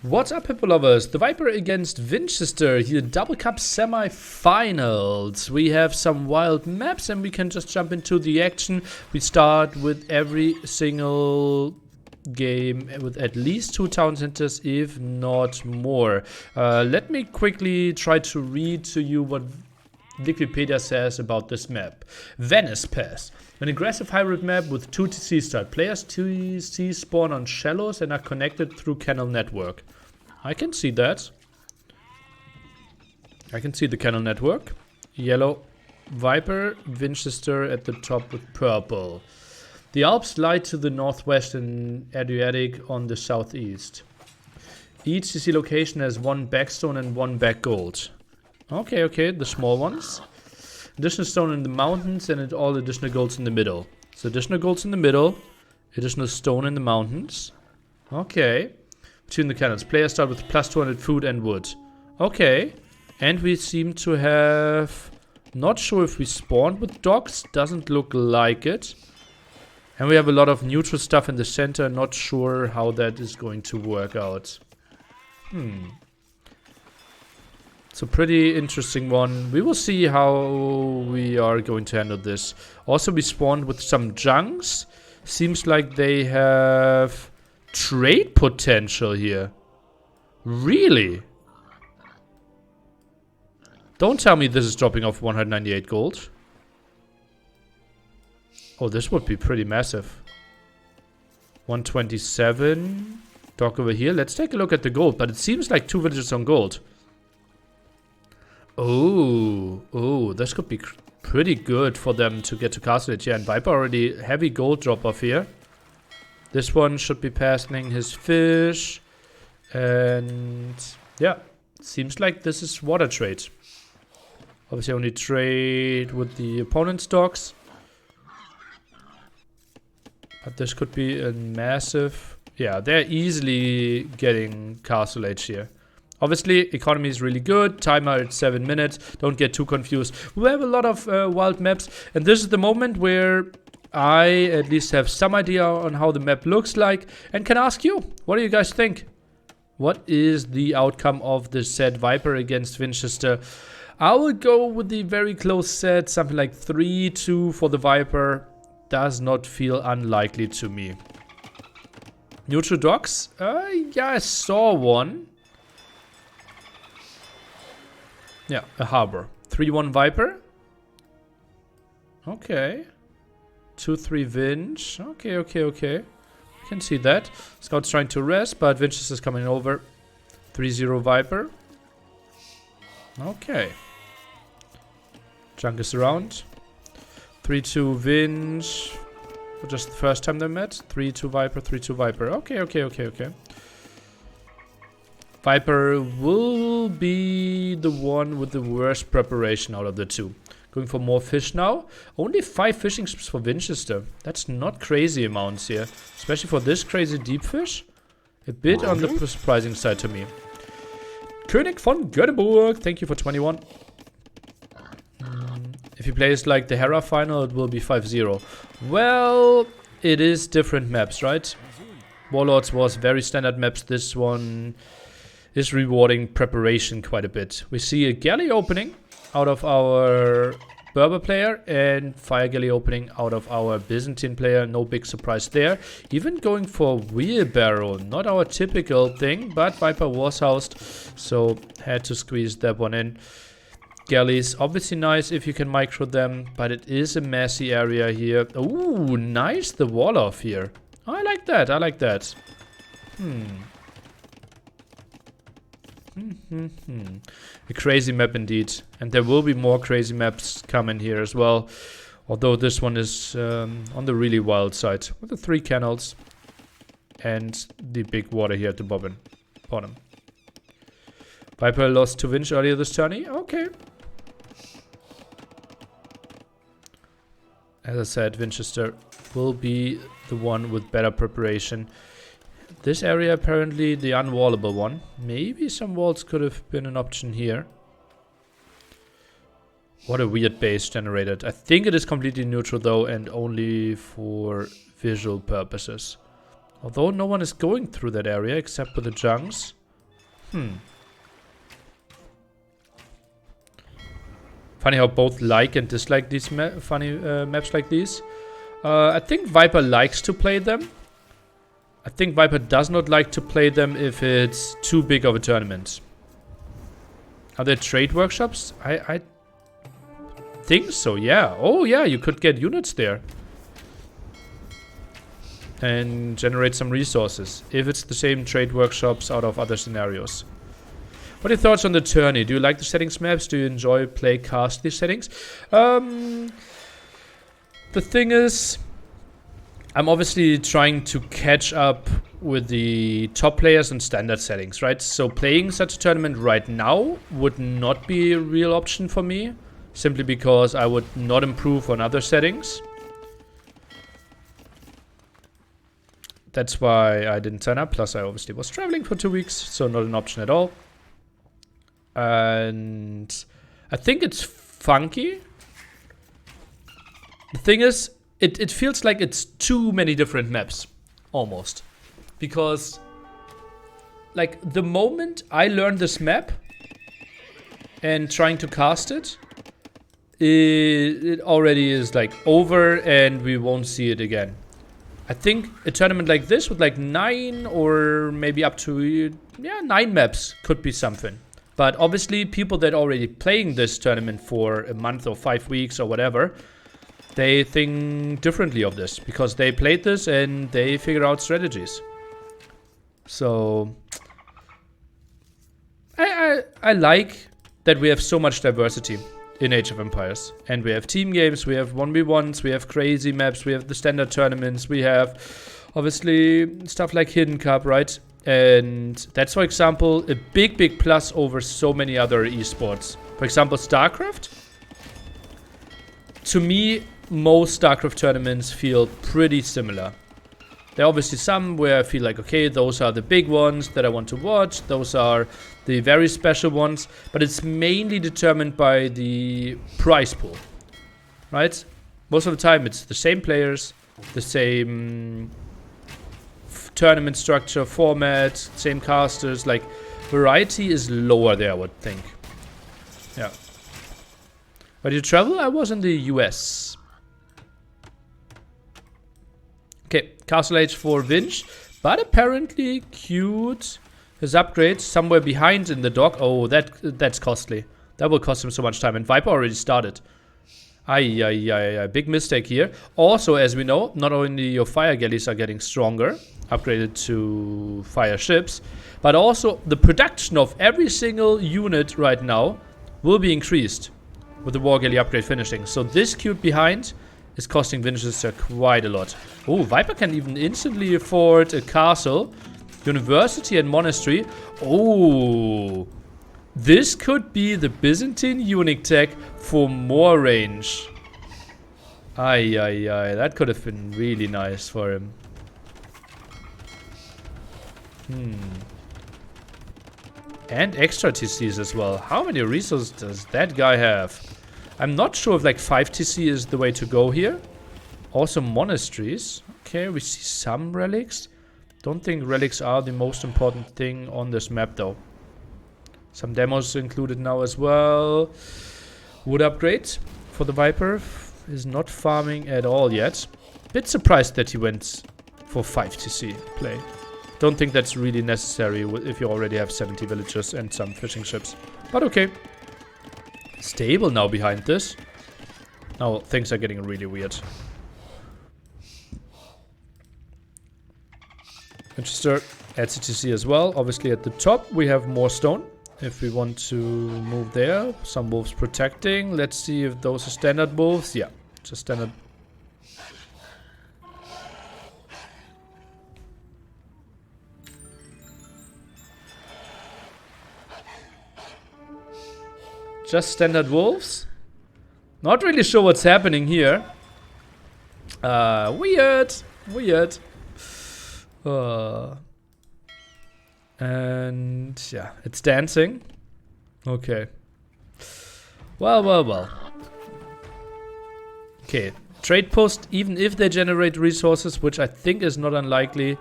What's up, people lovers? The Viper against Vinchester here, Double Cup semi-finals. We have some wild maps and we can just jump into the action. We start with every single game with at least 2 town centers, if not more. Let me quickly try to read to you what Wikipedia says about this map. Venicepest. An aggressive hybrid map with 2 TC start. Players TC spawn on shallows and are connected through canal network. I can see that. I can see the canal network. Yellow Viper, Vinchester at the top with purple. The Alps lie to the northwest and Adriatic on the southeast. Each CC location has 1 backstone and 1 back gold. Okay, the small ones. Additional stone in the mountains and all additional golds in the middle. So additional golds in the middle, additional stone in the mountains. Okay. Between the canals. Players start with plus 200 food and wood. Okay. And we seem to have... Not sure if we spawned with docks. Doesn't look like it. And we have a lot of neutral stuff in the center. Not sure how that is going to work out. It's a pretty interesting one. We will see how we are going to handle this. Also, we spawned with some junks. Seems like they have trade potential here. Really? Don't tell me this is dropping off 198 gold. Oh, this would be pretty massive. 127. Dock over here. Let's take a look at the gold. But it seems like 2 villages on gold. Oh, this could be pretty good for them to get to Castle Age. Yeah, and Viper already heavy gold drop off here. This one should be passing his fish. And yeah, seems like this is water trade. Obviously only trade with the opponent's docks. But this could be a massive... Yeah, they're easily getting Castle Age here. Obviously, economy is really good. Timer at 7 minutes. Don't get too confused. We have a lot of wild maps. And this is the moment where I at least have some idea on how the map looks like. And can ask you, what do you guys think? What is the outcome of the set Viper against Vinchester? I would go with the very close set. Something like 3-2 for the Viper. Does not feel unlikely to me. Neutral docks? Yeah, I saw one. Yeah, a harbor. 3-1 Viper. Okay. 2-3 Vinch. Okay. I can see that. Scout's trying to rest, but Vinch is coming over. 3-0 Viper. Okay. Junk is around. 3-2 Vinch. Just the first time they met. 3-2 Viper, 3-2 Viper. Okay. Viper will be the one with the worst preparation out of the 2. Going for more fish now. Only 5 fishing strips for Vinchester. That's not crazy amounts here. Especially for this crazy deep fish. A bit on the surprising side to me. König von Göteborg. Thank you for 21. If he plays like the Hera final, it will be 5-0. Well, it is different maps, right? Warlords was very standard maps. This one is rewarding preparation quite a bit. We see a galley opening out of our Berber player and fire galley opening out of our Byzantine player. No big surprise there. Even going for wheelbarrow. Not our typical thing, but Viper was housed, so had to squeeze that one in. Galleys, obviously nice if you can micro them, but it is a messy area here. Ooh, nice the wall off here. I like that. A crazy map indeed. And there will be more crazy maps coming here as well. Although this one is on the really wild side. With the 3 canals. And the big water here at the bottom. Viper lost to Vinch earlier this tourney. Okay. As I said, Vinchester will be the one with better preparation. This area apparently the unwallable one. Maybe some walls could have been an option here. What a weird base generated. I think it is completely neutral though and only for visual purposes. Although no one is going through that area except for the junks. Funny how both like and dislike these funny maps like these. I think Viper likes to play them. I think Viper does not like to play them if it's too big of a tournament. Are there trade workshops? I think so, yeah. Oh yeah, you could get units there. And generate some resources. If it's the same trade workshops out of other scenarios. What are your thoughts on the tourney? Do you like the settings maps? Do you enjoy play cast these settings? The thing is, I'm obviously trying to catch up with the top players in standard settings, right? So playing such a tournament right now would not be a real option for me, simply because I would not improve on other settings. That's why I didn't sign up. Plus, I obviously was traveling for 2 weeks, so not an option at all. And I think it's funky. The thing is, it feels like it's too many different maps, almost. Because, like, the moment I learned this map and trying to cast it, it already is, like, over and we won't see it again. I think a tournament like this with, like, 9 or maybe up to, 9 maps could be something. But obviously, people that are already playing this tournament for a month or 5 weeks or whatever, they think differently of this. Because they played this and they figure out strategies. So, I like that we have so much diversity in Age of Empires. And we have team games, we have 1v1s, we have crazy maps, we have the standard tournaments, we have, obviously, stuff like Hidden Cup, right? And that's, for example, a big plus over so many other esports. For example, StarCraft. To me, most StarCraft tournaments feel pretty similar. There are obviously some where I feel like, okay, those are the big ones that I want to watch. Those are the very special ones. But it's mainly determined by the prize pool, right? Most of the time, it's the same players, the same tournament structure, format, same casters. Like, variety is lower there, I would think. Yeah. Where did you travel? I was in the US. Okay, Castle Age for Vinch. But apparently queued his upgrade somewhere behind in the dock. Oh, that's costly. That will cost him so much time. And Viper already started. Big mistake here. Also, as we know, not only your fire galleys are getting stronger, upgraded to fire ships, but also the production of every single unit right now will be increased with the war galley upgrade finishing. So this queued behind is costing Vinchester quite a lot. Oh, Viper can even instantly afford a castle, university and monastery. Oh, this could be the Byzantine unique tech for more range. That could have been really nice for him. And extra TCs as well. How many resources does that guy have? I'm not sure if like 5 TC is the way to go here. Also monasteries. Okay, we see some relics. Don't think relics are the most important thing on this map though. Some demos included now as well. Wood upgrade for the Viper. Is not farming at all yet. Bit surprised that he went for 5 TC play. Don't think that's really necessary if you already have 70 villagers and some fishing ships. But okay. Stable now behind this. Now things are getting really weird. Vinchester adds CTC as well. Obviously at the top we have more stone. If we want to move there. Some wolves protecting. Let's see if those are standard wolves. Yeah, just standard. Just standard wolves. Not really sure what's happening here. Weird. And yeah, it's dancing. Okay. Well. Okay, trade post, even if they generate resources, which I think is not unlikely,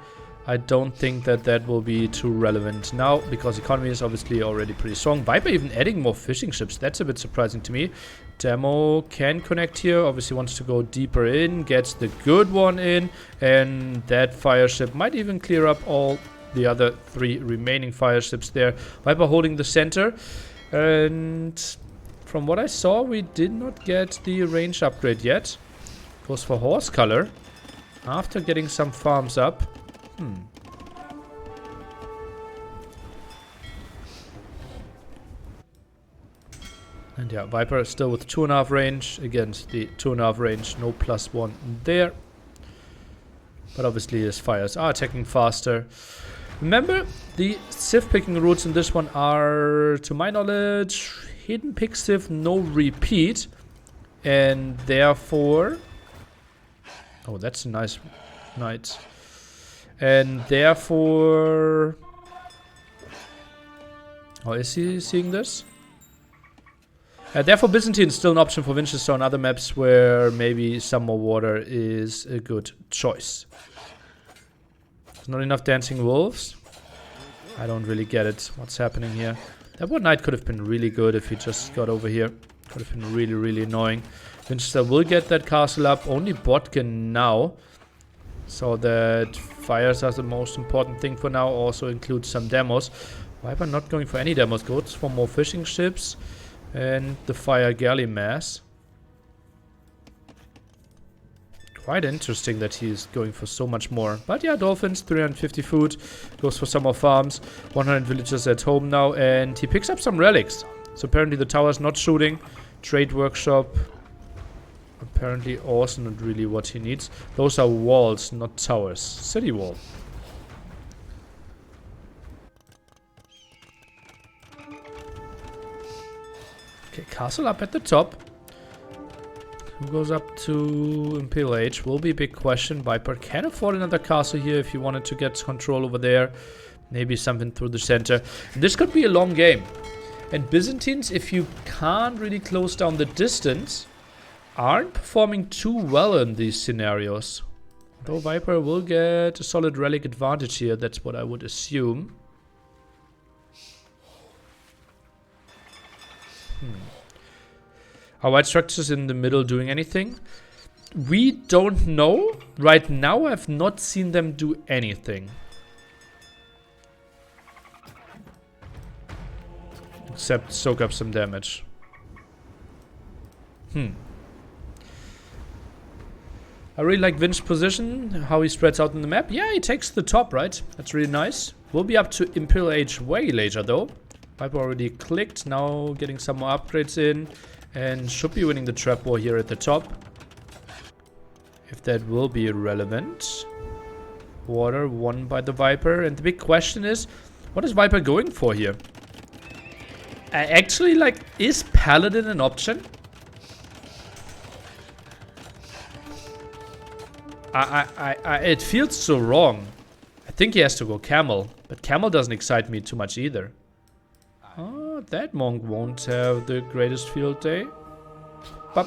I don't think that that will be too relevant now, because economy is obviously already pretty strong. Viper even adding more fishing ships. That's a bit surprising to me. Demo can connect here. Obviously wants to go deeper in. Gets the good one in. And that fire ship might even clear up all the other 3 remaining fire ships there. Viper holding the center. And from what I saw, we did not get the range upgrade yet. Goes for horse color. After getting some farms up. And yeah, Viper still with 2.5 range against the 2.5 range. No +1 there. But obviously his fires are attacking faster. Remember, the Civ picking routes in this one are, to my knowledge, hidden pick Civ, no repeat. And therefore... Oh, that's a nice knight. And therefore... Oh, is he seeing this? Therefore, Byzantine is still an option for Vinchester on other maps where maybe some more water is a good choice. There's not enough dancing wolves. I don't really get it. What's happening here? That one knight could have been really good if he just got over here. Could have been really, really annoying. Vinchester will get that castle up. Only Botkin now. So that fires are the most important thing for now. Also includes some demos. Viper not going for any demos. Goes for more fishing ships. And the fire galley mass. Quite interesting that he's going for so much more. But yeah, dolphins, 350 food. Goes for some more farms. 100 villagers at home now. And he picks up some relics. So apparently the tower's not shooting. Trade workshop. Apparently also not really what he needs. Those are walls, not towers. City wall. Okay, castle up at the top. Who goes up to Imperial Age will be a big question. Viper can afford another castle here if he wanted to get control over there. Maybe something through the center. This could be a long game. And Byzantines, if you can't really close down the distance, aren't performing too well in these scenarios. Though Viper will get a solid relic advantage here, that's what I would assume. Are white structures in the middle doing anything? We don't know. Right now I've not seen them do anything. Except soak up some damage. I really like Vinch's position, how he spreads out in the map. Yeah, he takes the top, right? That's really nice. We'll be up to Imperial Age way later, though. Viper already clicked, now getting some more upgrades in. And should be winning the trap war here at the top. If that will be relevant. Water won by the Viper. And the big question is, what is Viper going for here? Actually, like, is Paladin an option? It feels so wrong. I think he has to go Camel. But Camel doesn't excite me too much either. Oh, that monk won't have the greatest field day. But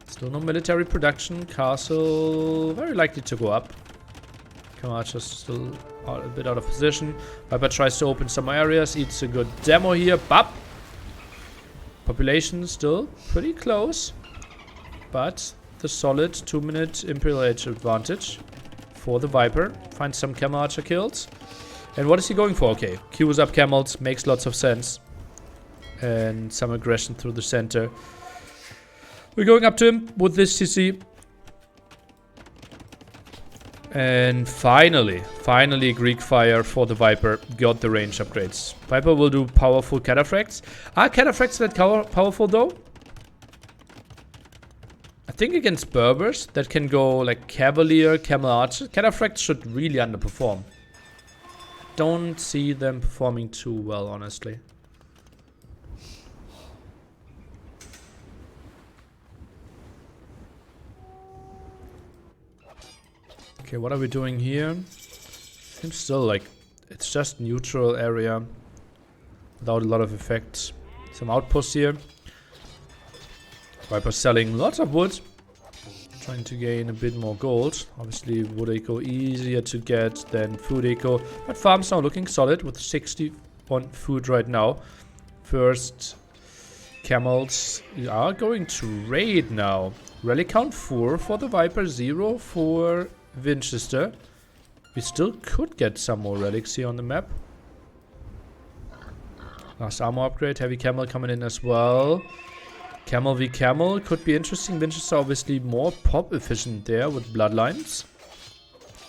still no military production. Castle very likely to go up. Archer's still a bit out of position. Viper tries to open some areas. Eats a good demo here. Bap! Population still pretty close. But the solid 2-minute Imperial Age advantage for the Viper. Finds some Camel Archer kills. And what is he going for? Okay, queues up camels. Makes lots of sense. And some aggression through the center. We're going up to him with this CC. And finally Greek Fire for the Viper got the range upgrades. Viper will do powerful cataphracts. Are cataphracts that powerful though? I think against Berbers that can go like Cavalier, Camel Archer. Cataphracts should really underperform. Don't see them performing too well, honestly. Okay, what are we doing here? Seems still like it's just neutral area without a lot of effects. Some outposts here. Viper selling lots of wood. Trying to gain a bit more gold. Obviously, wood eco easier to get than food eco. But farms now looking solid with 60 on food right now. First camels are going to raid now. Relic count 4 for the Viper, 0 for Vinchester. We still could get some more relics here on the map. Last armor upgrade, heavy camel coming in as well. Camel v camel could be interesting. Vinchester obviously more pop efficient there with bloodlines.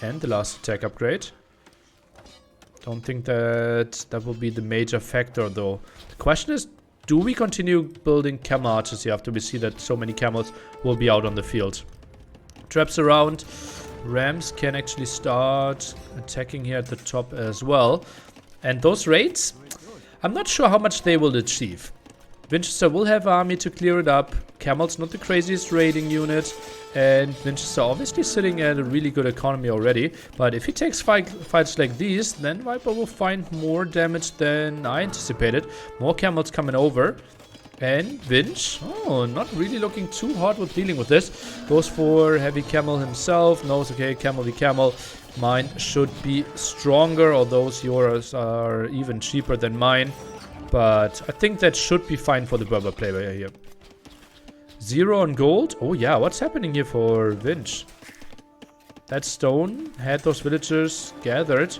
And the last attack upgrade. Don't think that will be the major factor though. The question is, do we continue building camel archers here after we see that so many camels will be out on the field? Traps around. Rams can actually start attacking here at the top as well. And those raids, I'm not sure how much they will achieve. Vinchester will have army to clear it up. Camel's not the craziest raiding unit. And Vinchester obviously sitting at a really good economy already. But if he takes fights like these, then Viper will find more damage than I anticipated. More camels coming over. And Vinch, not really looking too hard with dealing with this. Goes for heavy camel himself. Knows, okay, camel v camel. Mine should be stronger, although yours are even cheaper than mine. But I think that should be fine for the Berber player here. 0 on gold. Oh yeah, what's happening here for Vinch? That stone had those villagers gathered.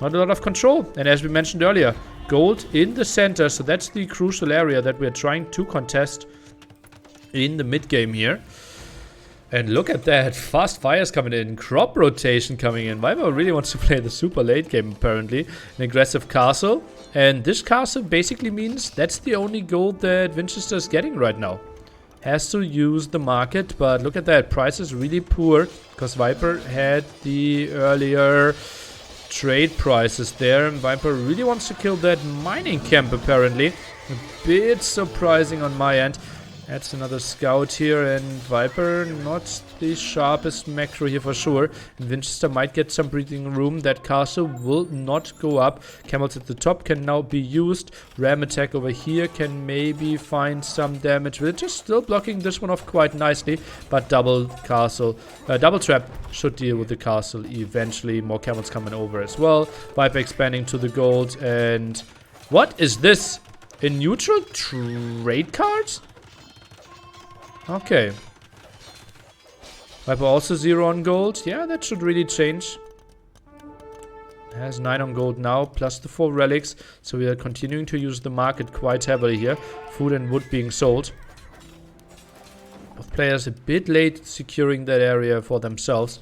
Not a lot of control. And as we mentioned earlier, gold in the center. So that's the crucial area that we're trying to contest in the mid game here. And look at that. Fast fires coming in. Crop rotation coming in. Viper really wants to play the super late game apparently. An aggressive castle. And this castle basically means that's the only gold that Vinchester is getting right now. Has to use the market, but look at that. Price is really poor because Viper had the earlier trade prices there. And Viper really wants to kill that mining camp apparently. A bit surprising on my end. That's another scout here, and Viper not the sharpest macro here for sure. And Vinchester might get some breathing room. That castle will not go up. Camels at the top can now be used. Ram attack over here can maybe find some damage. Villagers still blocking this one off quite nicely, but double trap should deal with the castle eventually. More camels coming over as well. Viper expanding to the gold, and what is this? A neutral trade cards? Okay. Viper also 0 on gold. Yeah, that should really change. Has 9 on gold now, plus the 4 relics. So we are continuing to use the market quite heavily here. Food and wood being sold. Both players a bit late securing that area for themselves.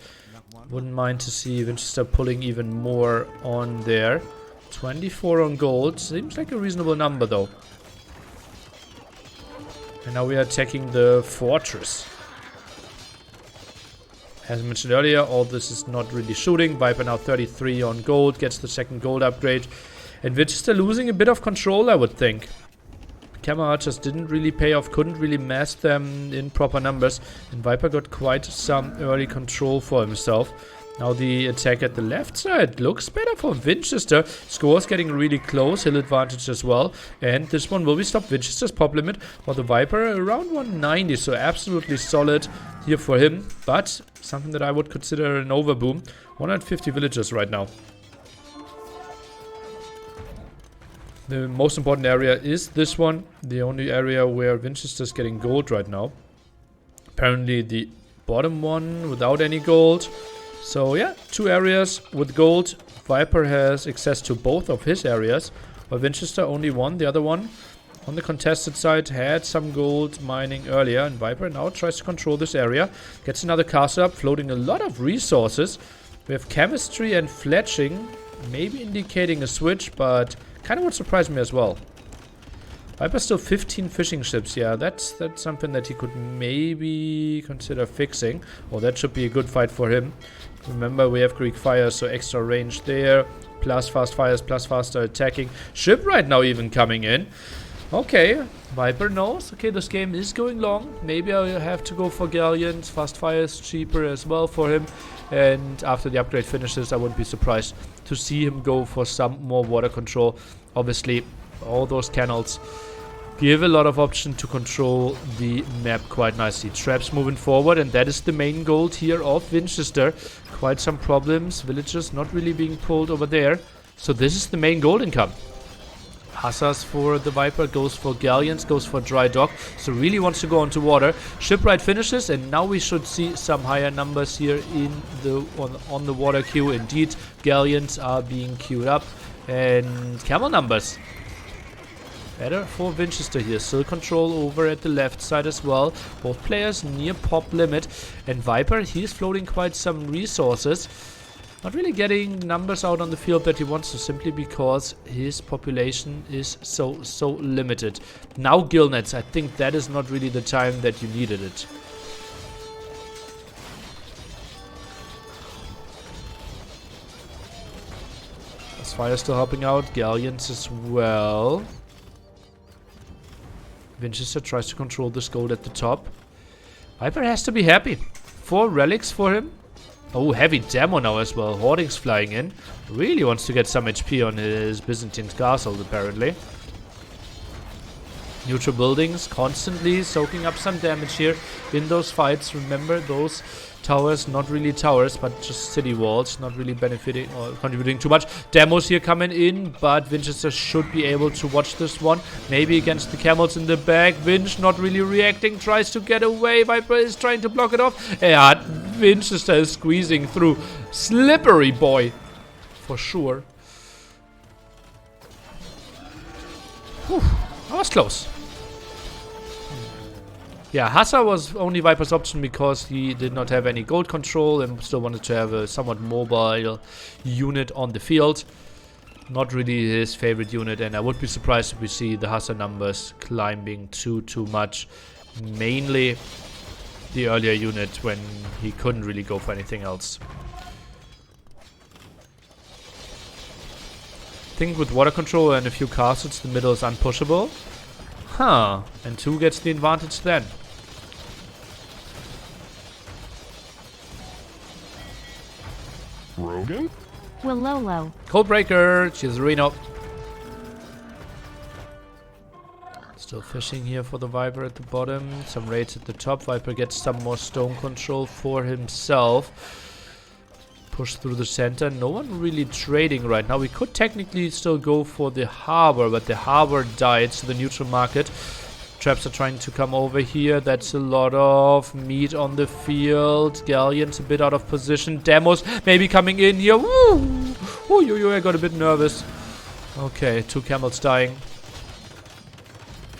Wouldn't mind to see Vinchester pulling even more on there. 24 on gold. Seems like a reasonable number though. And now we are attacking the fortress. As mentioned earlier, all this is not really shooting. Viper now 33 on gold, gets the second gold upgrade. And Vinchester losing a bit of control, I would think. Camel archers didn't really pay off, couldn't really mass them in proper numbers. And Viper got quite some early control for himself. Now the attack at the left side looks better for Vinchester. Scores getting really close, hill advantage as well. And this one will be stopped. Vinchester's pop limit for the Viper around 190, so absolutely solid here for him. But something that I would consider an overboom. 150 villagers right now. The most important area is this one. The only area where Vinchester's getting gold right now. Apparently the bottom one without any gold. So yeah, 2 areas with gold. Viper has access to both of his areas, but Vinchester only one. The other one on the contested side had some gold mining earlier, and Viper now tries to control this area. Gets another castle up, floating a lot of resources. We have chemistry and fletching, maybe indicating a switch, but kind of would surprise me as well. Viper still 15 fishing ships. Yeah, that's something that he could maybe consider fixing. Oh, that should be a good fight for him. Remember, we have Greek fire, so extra range there. Plus fast fires, plus faster attacking. Ship right now even coming in. Okay, Viper knows. Okay, this game is going long. Maybe I'll have to go for galleons. Fast fire is cheaper as well for him. And after the upgrade finishes, I wouldn't be surprised to see him go for some more water control. Obviously, all those canals give a lot of option to control the map quite nicely. Traps moving forward, and that is the main goal here of Vinchester. Quite some problems. Villagers not really being pulled over there. So this is the main goal income. Hussars for the Viper, goes for galleons, goes for dry dock. So really wants to go onto water. Shipwright finishes, and now we should see some higher numbers here in the on the water queue. Indeed, galleons are being queued up, and camel numbers. Better for Vinchester here. Still control over at the left side as well. Both players near pop limit. And Viper, he's floating quite some resources. Not really getting numbers out on the field that he wants to, simply because his population is so limited. Now gillnets, I think that is not really the time that you needed it. Fire still helping out. Galleons as well. Vinchester tries to control this gold at the top. Viper has to be happy. 4 relics for him. Oh, heavy demo now as well. Hoardings flying in. Really wants to get some HP on his Byzantine castle, apparently. Neutral buildings constantly soaking up some damage here in those fights. Remember, those towers, not really towers, but just city walls, not really benefiting or contributing too much. Demos here coming in, but Vinchester should be able to watch this one. Maybe against the camels in the back. Vinch not really reacting, tries to get away. Viper is trying to block it off. Yeah, Vinchester is squeezing through. Slippery boy, for sure. Whew, that was close. Yeah, Hussar was only Viper's option because he did not have any gold control and still wanted to have a somewhat mobile unit on the field. Not really his favorite unit, and I would be surprised if we see the Hussar numbers climbing too much. Mainly the earlier unit when he couldn't really go for anything else. I think with water control and a few castles, the middle is unpushable. Huh, and 2 gets the advantage then. Rogan? Willolo. Coldbreaker, Cesarino. Still fishing here for the Viper at the bottom. Some raids at the top. Viper gets some more stone control for himself. Push through the center. No one really trading right now. We could technically still go for the harbor, but the harbor died, so the neutral market. Traps are trying to come over here. That's a lot of meat on the field. Galleons a bit out of position. Demos maybe coming in here. Woo! I got a bit nervous. Okay, 2 camels dying.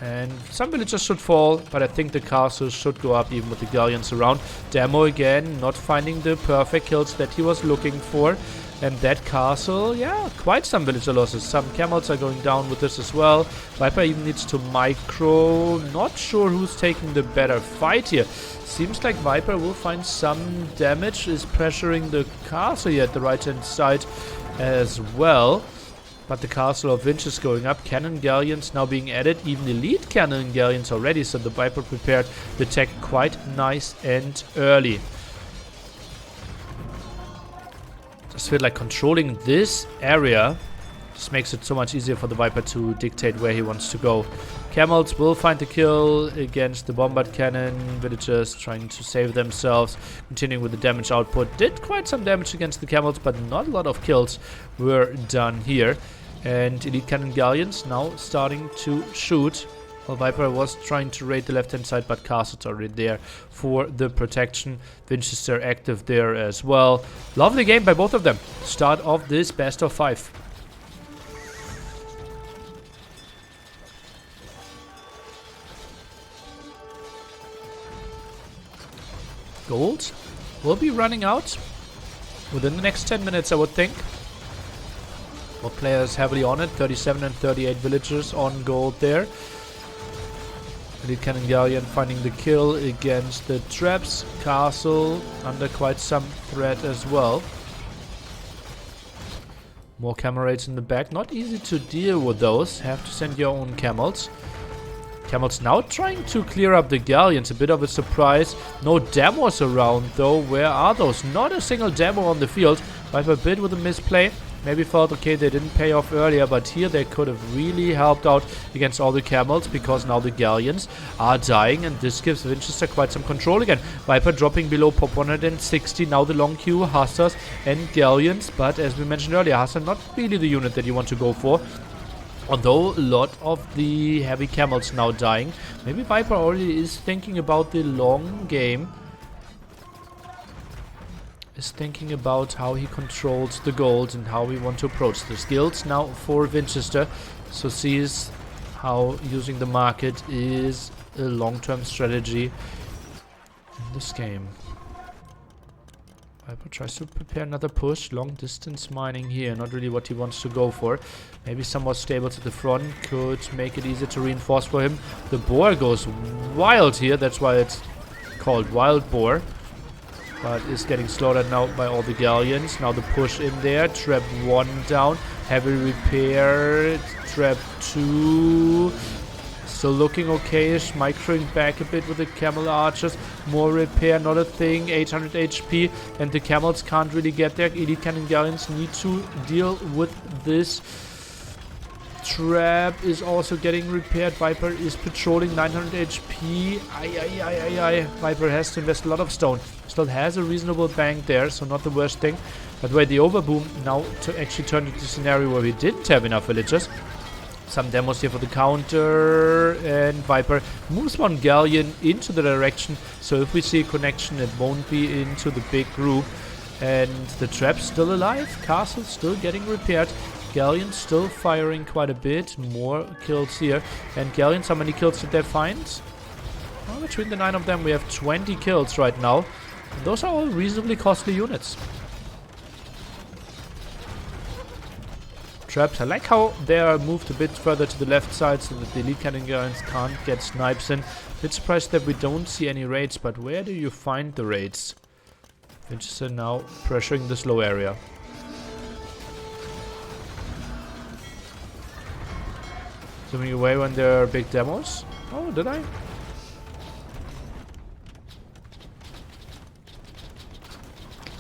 And some villagers should fall, but I think the castle should go up even with the galleons around. Demo again, not finding the perfect kills that he was looking for. And that castle, yeah, quite some villager losses. Some camels are going down with this as well. Viper even needs to micro. Not sure who's taking the better fight here. Seems like Viper will find some damage. Is pressuring the castle here at the right-hand side as well. But the castle of Vinch is going up. Cannon galleons now being added. Even elite cannon galleons already. So the Viper prepared the tech quite nice and early. Just feel like controlling this area just makes it so much easier for the Viper to dictate where he wants to go. Camels will find the kill against the bombard cannon. Villagers trying to save themselves. Continuing with the damage output. Did quite some damage against the camels, but not a lot of kills were done here. And elite cannon galleons now starting to shoot. Well, Viper was trying to raid the left-hand side, but castles are already there for the protection. Vinchester active there as well. Lovely game by both of them. Start of this best of 5. Gold will be running out within the next 10 minutes, I would think. Both players heavily on it. 37 and 38 villagers on gold there. Elite Cannon Galleon finding the kill against the traps. Castle under quite some threat as well. More camel raids in the back. Not easy to deal with those. Have to send your own camels. Camels now trying to clear up the galleons. A bit of a surprise. No demos around though. Where are those? Not a single demo on the field. Viper bit with a misplay. maybe felt, okay, they didn't pay off earlier, but here they could have really helped out against all the camels, because now the galleons are dying, and this gives Vinchester quite some control again. Viper dropping below pop 160, now the long queue, hussars and galleons, but as we mentioned earlier, hussar not really the unit that you want to go for. Although a lot of the heavy camels now dying. Maybe Viper already is thinking about the long game. Is thinking about how he controls the gold and how we want to approach the skills now for Vinchester. So sees how using the market is a long-term strategy in this game. Viper tries to prepare another push. Long distance mining here. Not really what he wants to go for. Maybe some more stable to the front could make it easier to reinforce for him. The boar goes wild here. That's why it's called wild boar. But is getting slaughtered now by all the galleons. Now the push in there. Trap 1 down. Heavy repair. Trap 2. Still looking okay-ish. Microing back a bit with the camel archers. More repair, not a thing. 800 HP. And the camels can't really get there. Elite cannon galleons need to deal with this. Trap is also getting repaired. Viper is patrolling 900 HP. Viper has to invest a lot of stone. Still has a reasonable bank there, so not the worst thing. But wait, the overboom now to actually turn into a scenario where we didn't have enough villagers. Some demos here for the counter, and Viper moves one galleon into the direction, so if we see a connection it won't be into the big group. And the trap's still alive, castle still getting repaired, galleons still firing quite a bit, more kills here. And galleons, how many kills did they find? Well, between the 9 of them we have 20 kills right now. And those are all reasonably costly units. Traps. I like how they are moved a bit further to the left side so that the elite cannon galleons can't get snipes in. Bit surprised that we don't see any raids, but where do you find the raids? Vinchester now pressuring this low area. Zooming away when there are big demos. Oh, did I?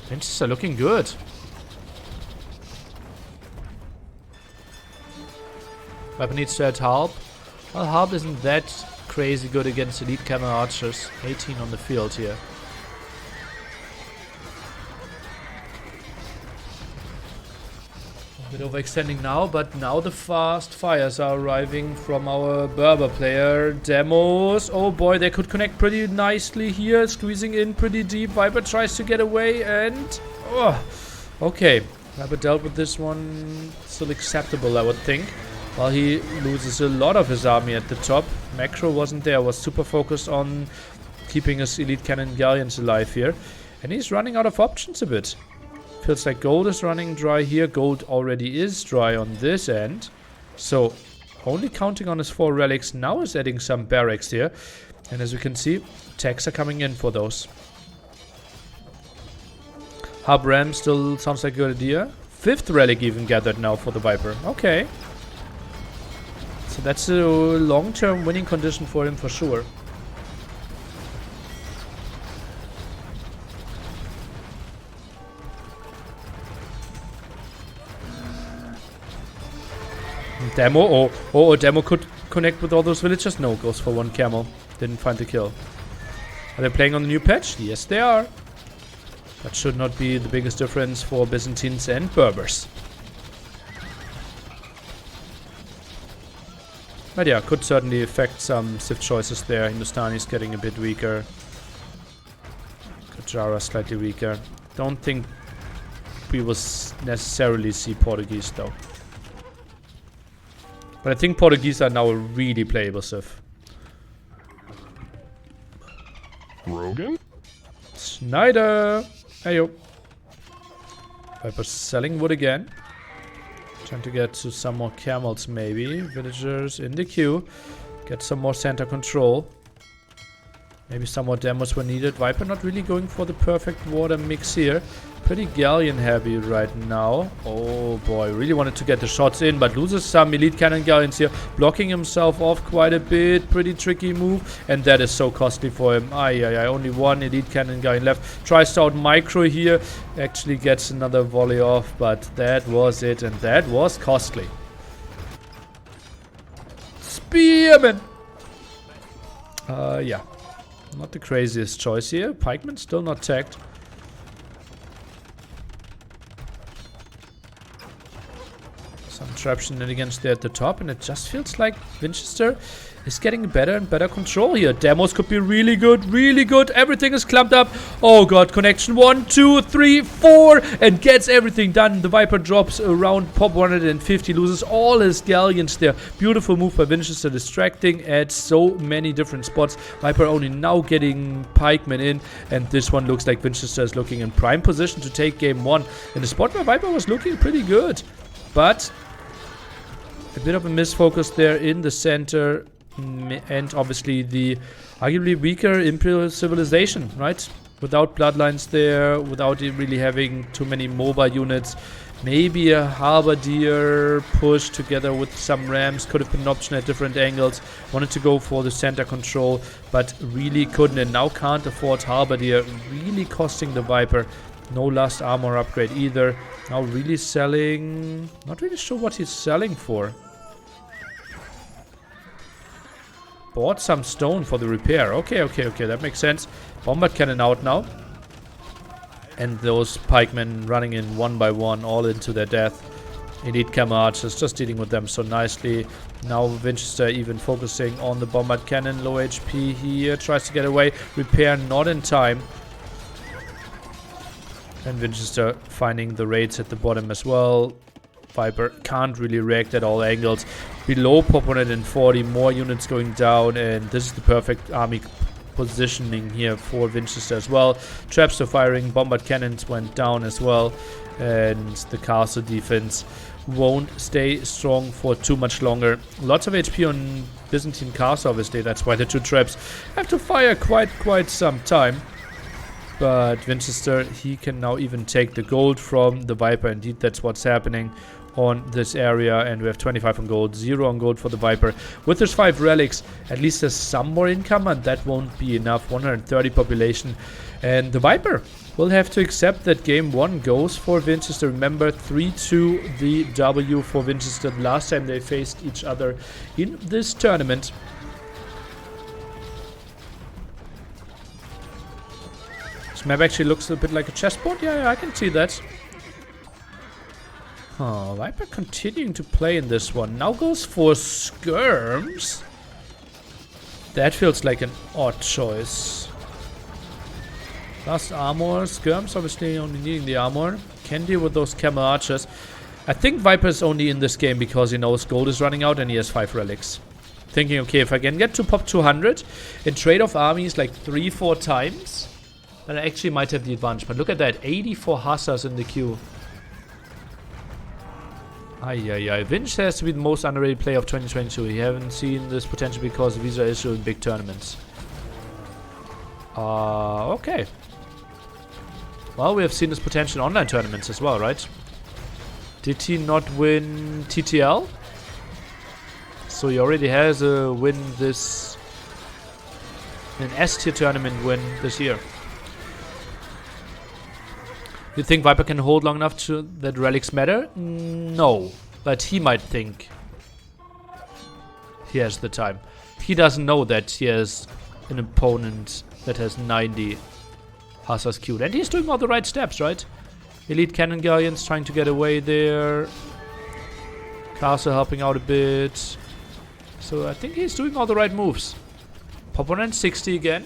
Vinchester looking good. Viper needs to add Harp. Well, Harp isn't that crazy good against elite cannon archers. 18 on the field here. A bit overextending now, but now the fast fires are arriving from our Berber player. Demos. Oh boy, they could connect pretty nicely here. Squeezing in pretty deep. Viper tries to get away and... Oh, okay. Viper dealt with this one. Still acceptable, I would think. While he loses a lot of his army at the top. Macro wasn't there, was super focused on keeping his elite cannon galleons alive here. And he's running out of options a bit. Feels like gold is running dry here. Gold already is dry on this end. So, only counting on his 4 relics. Now is adding some barracks here. And as you can see, techs are coming in for those. Hub Ram still sounds like a good idea. 5th relic even gathered now for the Viper. Okay. So that's a long-term winning condition for him for sure. Demo? Oh, Demo could connect with all those villagers? No, goes for 1 camel. Didn't find the kill. Are they playing on the new patch? Yes, they are. That should not be the biggest difference for Byzantines and Berbers. But yeah, could certainly affect some Civ choices there. Hindustani's getting a bit weaker. Kajara slightly weaker. Don't think we will necessarily see Portuguese though. But I think Portuguese are now a really playable Civ. Rogan? Snyder! Heyo. Viper's selling wood again. Trying to get to some more camels maybe. Villagers in the queue. Get some more center control. Maybe some more demos were needed. Viper not really going for the perfect water mix here. Pretty galleon heavy right now. Oh boy, really wanted to get the shots in, but loses some elite cannon galleons here, blocking himself off quite a bit. Pretty tricky move, and that is so costly for him. Only one elite cannon galleon left. Tries to out micro here, actually gets another volley off, but that was it, and that was costly. Spearman! Yeah. Not the craziest choice here. Pikeman still not tagged. Some trap shenanigans there at the top, and it just feels like Vinchester is getting better and better control here. Demos could be really good, really good. Everything is clumped up. Oh god, connection 1, 2, 3, 4, and gets everything done. The Viper drops around pop 150, loses all his galleons there. Beautiful move by Vinchester, distracting at so many different spots. Viper only now getting pikemen in, and this one looks like Vinchester is looking in prime position to take game 1. In the spot where Viper was looking pretty good, but a bit of a misfocus there in the center, and obviously the arguably weaker Imperial civilization, right? Without bloodlines there, without really having too many mobile units. Maybe a halberdier push together with some rams could have been an option at different angles. Wanted to go for the center control, but really couldn't, and now can't afford halberdier, really costing the Viper. No last armor upgrade either. Now really selling... Not really sure what he's selling for. Bought some stone for the repair. Okay, that makes sense. Bombard cannon out now. And those pikemen running in one by one, all into their death. Elite camel archers just dealing with them so nicely. Now Vinchester even focusing on the bombard cannon. Low HP here. Tries to get away. Repair not in time. And Vinchester finding the raids at the bottom as well. Viper can't really react at all angles. Below pop 140, more units going down, and this is the perfect army positioning here for Vinchester as well. Traps are firing, bombard cannons went down as well, and the castle defense won't stay strong for too much longer. Lots of HP on Byzantine castle, obviously. That's why the two traps have to fire quite some time. But Vinchester, he can now even take the gold from the Viper. Indeed, that's what's happening on this area, and we have 25 on gold, 0 on gold for the Viper. With his 5 relics, at least there's some more income, and that won't be enough. 130 population, and the Viper will have to accept that game 1 goes for Vinchester. Remember, 3-2 the W for Vinchester the last time they faced each other in this tournament. This map actually looks a bit like a chessboard. Yeah, I can see that. Oh, Viper continuing to play in this one. Now goes for skirms. That feels like an odd choice. Last armor. Skirms obviously only needing the armor. Can deal with those camel archers. I think Viper is only in this game because he knows gold is running out and he has 5 relics. Thinking, okay, if I can get to pop 200 and trade off armies like 3-4 times, then I actually might have the advantage. But look at that, 84 hussars in the queue. Vinch has to be the most underrated player of 2022. You haven't seen this potential because these are issued in big tournaments. Okay. Well, we have seen this potential in online tournaments as well, right? Did he not win TTL? So he already has a win this... an S-tier tournament win this year. You think Viper can hold long enough to that relics matter? No. But he might think he has the time. He doesn't know that he has an opponent that has 90 hussars queued. And he's doing all the right steps, right? Elite cannon galleons trying to get away there. Castle helping out a bit. So I think he's doing all the right moves. Pop 160 again.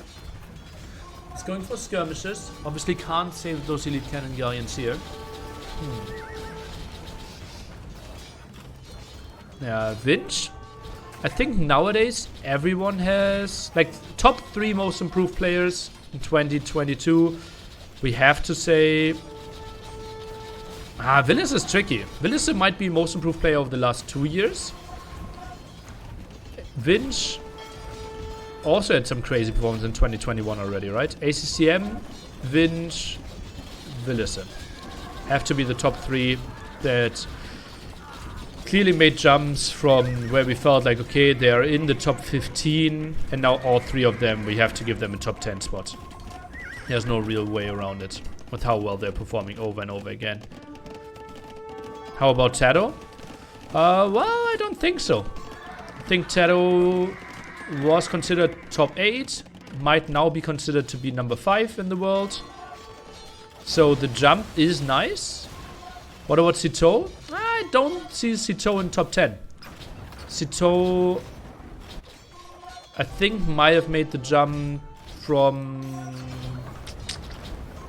He's going for skirmishes. Obviously can't save those elite cannon galleons here. Yeah, Vinch. I think nowadays everyone has like top 3 most improved players in 2022. We have to say Villis is tricky. Villis might be most improved player of the last 2 years. Vinch also had some crazy performance in 2021 already, right? ACCM, Vinch, Villis. have to be the top 3 that clearly made jumps from where we felt like, okay, they are in the top 15, and now all 3 of them, we have to give them a top 10 spot. There's no real way around it with how well they're performing over and over again. How about Tato? Well, I don't think so. I think Tato was considered top 8, might now be considered to be number 5 in the world. So the jump is nice. What about Sito? I don't see Sito in top 10. Sito, I think, might have made the jump from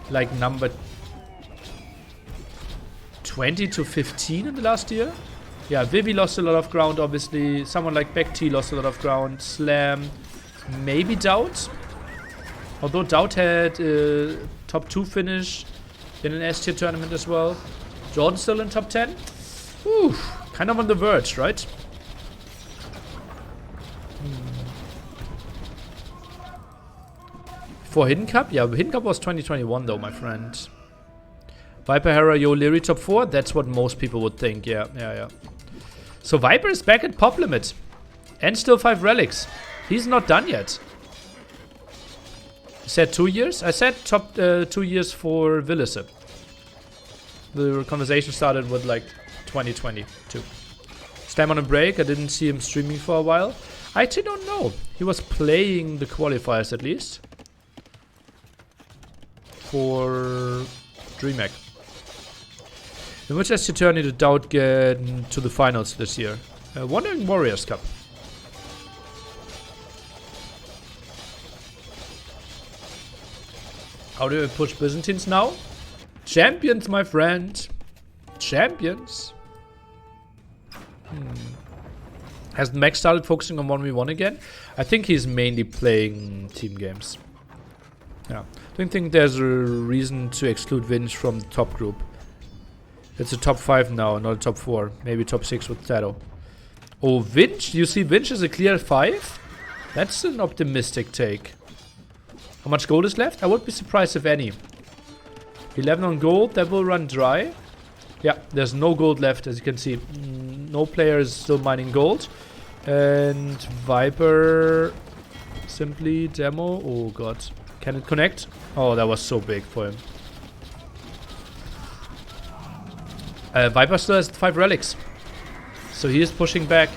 like number 20 to 15 in the last year. Yeah, Vivi lost a lot of ground, obviously. Someone like Bekti lost a lot of ground. Slam, maybe Doubt. Although Doubt had a top 2 finish in an S tier tournament as well. Jordan still in top 10? Ooh, kind of on the verge, right? For Hidden Cup? Yeah, Hidden Cup was 2021 though, my friend. Viper, Hera, Yo, Leary top 4? That's what most people would think, yeah. So Viper is back at pop limit. And still 5 relics. He's not done yet. You said 2 years? I said top 2 years for Venicepest. The conversation started with like 2022. Stam on a break. I didn't see him streaming for a while. I actually don't know. He was playing the qualifiers at least. For DreamHack. In which ST Tourney did Doubt get to the finals this year? Wandering Warriors Cup. How do we push Byzantines now? Champions, my friend. Champions. Has Max started focusing on 1v1 again? I think he's mainly playing team games. Yeah. I don't think there's a reason to exclude Vinch from the top group. It's a top 5 now, not a top 4. Maybe top 6 with Tato. Oh, Vinch? You see Vinch is a clear 5? That's an optimistic take. How much gold is left? I would be surprised if any. 11 on gold, that will run dry. Yeah, there's no gold left, as you can see. No player is still mining gold. And Viper simply demo. Oh god. Can it connect? Oh, that was so big for him. Viper still has 5 relics. So he is pushing back.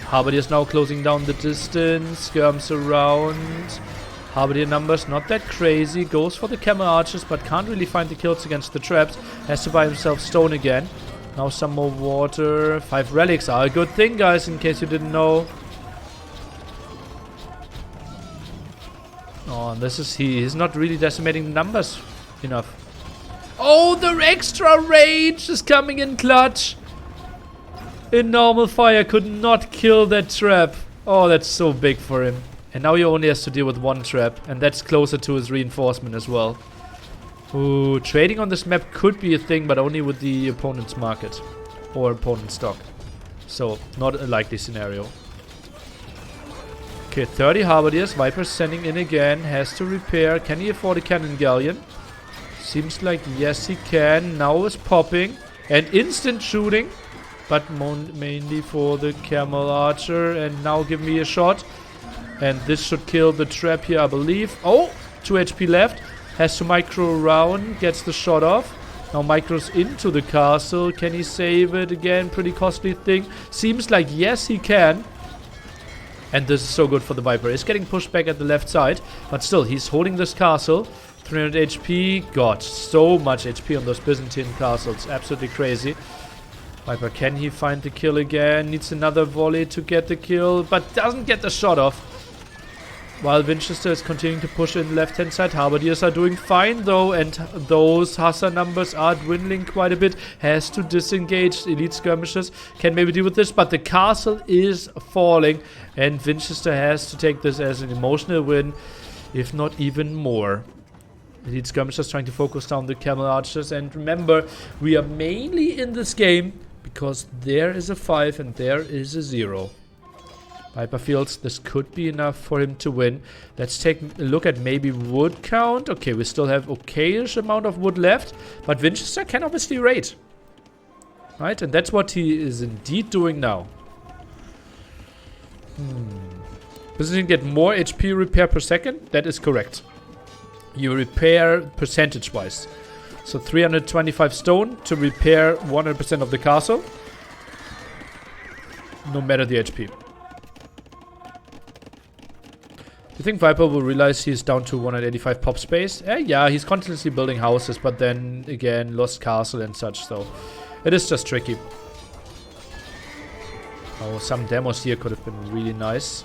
Halberdier is now closing down the distance. Skirms around. Halberdier numbers not that crazy. Goes for the camel archers, but can't really find the kills against the traps. Has to buy himself stone again. Now some more water. 5 relics are a good thing, guys, in case you didn't know. Oh, this is he's not really decimating the numbers enough. Oh, the extra rage is coming in clutch. In normal fire could not kill that trap. Oh, that's so big for him. And now he only has to deal with 1 trap. And that's closer to his reinforcement as well. Ooh, trading on this map could be a thing, but only with the opponent's market. Or opponent's stock. So, not a likely scenario. Okay, 30 Halberdiers. Viper's sending in again. Has to repair. Can he afford a cannon galleon? Seems like yes he can. Now is popping. And instant shooting. But mainly for the camel archer. And now give me a shot. And this should kill the trap here, I believe. Oh, 2 HP left. Has to micro around. Gets the shot off. Now micros into the castle. Can he save it again? Pretty costly thing. Seems like yes he can. And this is so good for the Viper. He's getting pushed back at the left side. But still, he's holding this castle. 300 HP. God, so much HP on those Byzantine castles. Absolutely crazy. Viper, can he find the kill again? Needs another volley to get the kill. But doesn't get the shot off. While Vinchester is continuing to push in the left-hand side. Halberdiers are doing fine though. And those Hussar numbers are dwindling quite a bit. Has to disengage. Elite skirmishers can maybe deal with this. But the castle is falling. And Vinchester has to take this as an emotional win. If not even more. Elite skirmishers trying to focus down the camel archers. And remember, we are mainly in this game because there is a 5 and there is a 0. Viper feels this could be enough for him to win. Let's take a look at maybe wood count. Okay, we still have okayish amount of wood left, but Vinchester can obviously raid. Right, and that's what he is indeed doing now. Byzantine get more HP repair per second? That is correct. You repair percentage-wise. So 325 stone to repair 100% of the castle. No matter the HP. You think Viper will realize he's down to 185 pop space? Yeah, he's continuously building houses, but then again, lost castle and such, so it is just tricky. Oh, some demos here could have been really nice.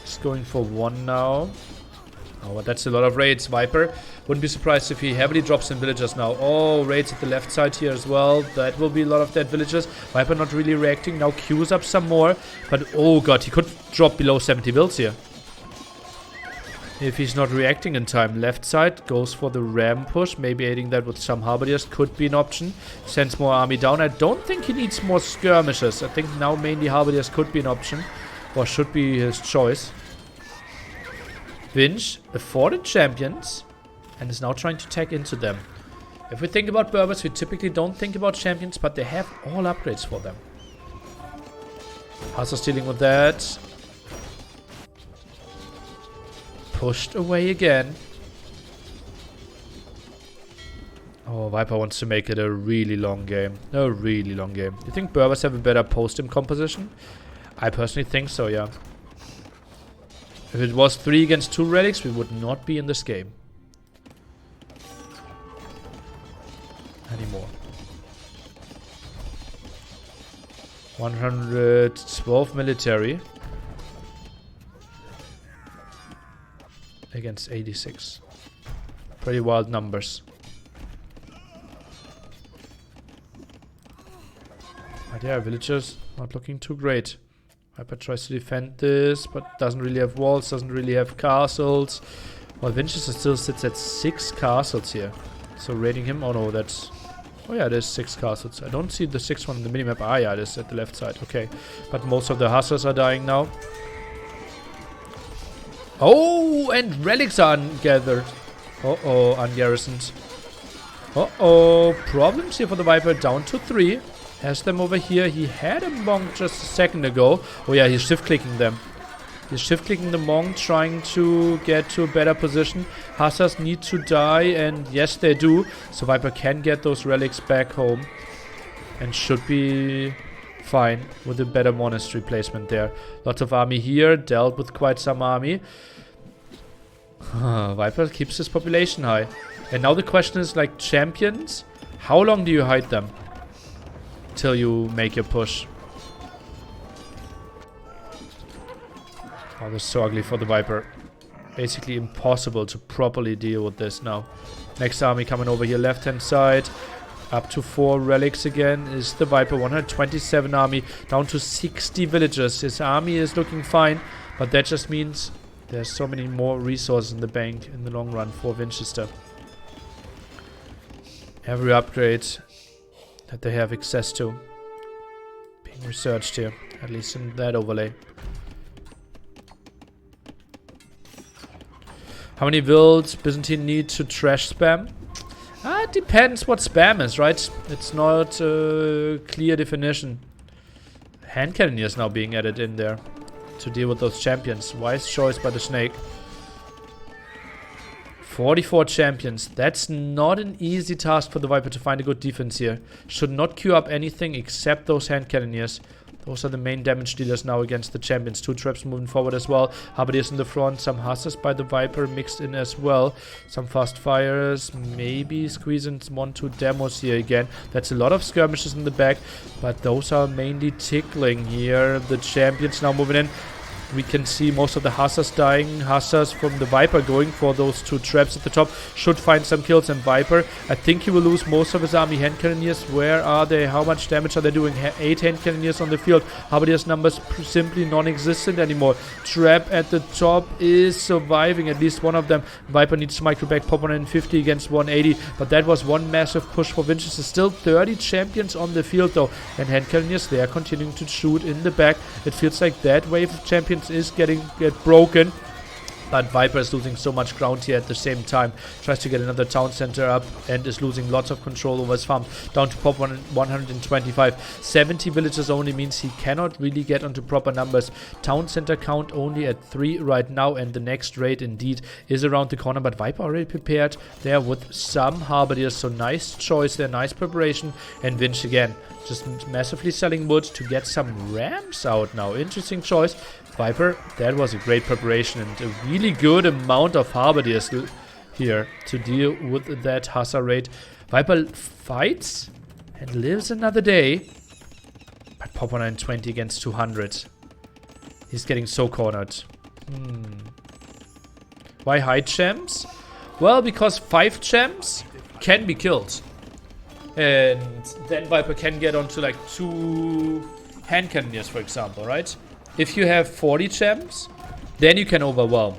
Just going for one now. Oh, but that's a lot of raids, Viper. Wouldn't be surprised if he heavily drops in villagers now. Oh, raids at the left side here as well. That will be a lot of dead villagers. Viper not really reacting. Now queues up some more. But oh god, he could drop below 70 builds here. If he's not reacting in time. Left side goes for the ram push. Maybe aiding that with some halberdiers could be an option. Sends more army down. I don't think he needs more skirmishes. I think now mainly halberdiers could be an option. Or should be his choice. Vinch afforded champions. And is now trying to tag into them. If we think about Berbers, we typically don't think about champions. But they have all upgrades for them. Hussar's dealing with that. Pushed away again. Oh, Viper wants to make it a really long game. A really long game. You think Berbers have a better post-im composition? I personally think so, yeah. If it was 3 against 2 relics, we would not be in this game. Anymore. 112 military. Against 86. Pretty wild numbers. But yeah, villagers not looking too great. Viper tries to defend this, but doesn't really have walls, doesn't really have castles. Well, Vinchester still sits at 6 castles here. So raiding him, oh no, that's... Oh yeah, there's 6 castles. I don't see the 6th one in the minimap. Ah yeah, it is at the left side, okay. But most of the hussars are dying now. Oh, and relics are ungathered. Uh-oh, ungarrisoned. Uh-oh, problems here for the Viper. Down to 3. Has them over here. He had a monk just a second ago. Oh yeah, he's shift-clicking them. He's shift-clicking the monk, trying to get to a better position. Hussars need to die, and yes, they do. So Viper can get those relics back home. And should be... fine with a better monastery placement there. Lots of army here, dealt with quite some army. Viper keeps his population high. And now the question is, like, champions, how long do you hide them? Till you make your push. Oh, this is so ugly for the Viper. Basically impossible to properly deal with this now. Next army coming over here, left hand side. Up to 4 relics again is the Viper. 127 army, down to 60 villagers. His army is looking fine, but that just means there's so many more resources in the bank in the long run for Vinchester. Every upgrade that they have access to being researched here, at least in that overlay. How many builds Byzantine need to trash spam? It depends what spam is, right? It's not a clear definition. Hand cannoneers now being added in there to deal with those champions. Wise choice by the snake. 44 champions. That's not an easy task for the Viper to find a good defense here. Should not queue up anything except those hand cannoneers. Those are the main damage dealers now against the champions. 2 traps moving forward as well. Halberdiers in the front. Some hussars by the Viper mixed in as well. Some fast fires. Maybe squeezing 1-2 demos here again. That's a lot of skirmishes in the back. But those are mainly tickling here. The champions now moving in. We can see most of the Hussars dying. Hussars from the Viper going for those 2 traps at the top. Should find some kills. And Viper, I think he will lose most of his army. Hand Cannoneers, where are they? How much damage are they doing? 8 Hand Cannoneers on the field. Halberdiers numbers simply non-existent anymore. Trap at the top is surviving, at least one of them. Viper needs to micro back, pop 150 against 180. But that was one massive push for Vinchester. Still 30 champions on the field though. And Hand Cannoneers, they are continuing to shoot in the back. It feels like that wave of champions is get broken, but Viper is losing so much ground here at the same time. Tries to get another town center up and is losing lots of control over his farm. Down to pop 125. 70 villagers only means he cannot really get onto proper numbers. Town center count only at 3 right now, and the next raid indeed is around the corner, but Viper already prepared there with some Halberdiers, so nice choice there, nice preparation. And Vinch again, just massively selling wood to get some rams out now. Interesting choice. Viper, that was a great preparation and a really good amount of Halberdiers here to deal with that Hussar raid. Viper fights and lives another day. But pop 120 against 200. He's getting so cornered. Why hide champs? Well, because 5 champs can be killed. And then Viper can get onto like 2 hand cannoneers, for example, right? If you have 40 champs, then you can overwhelm.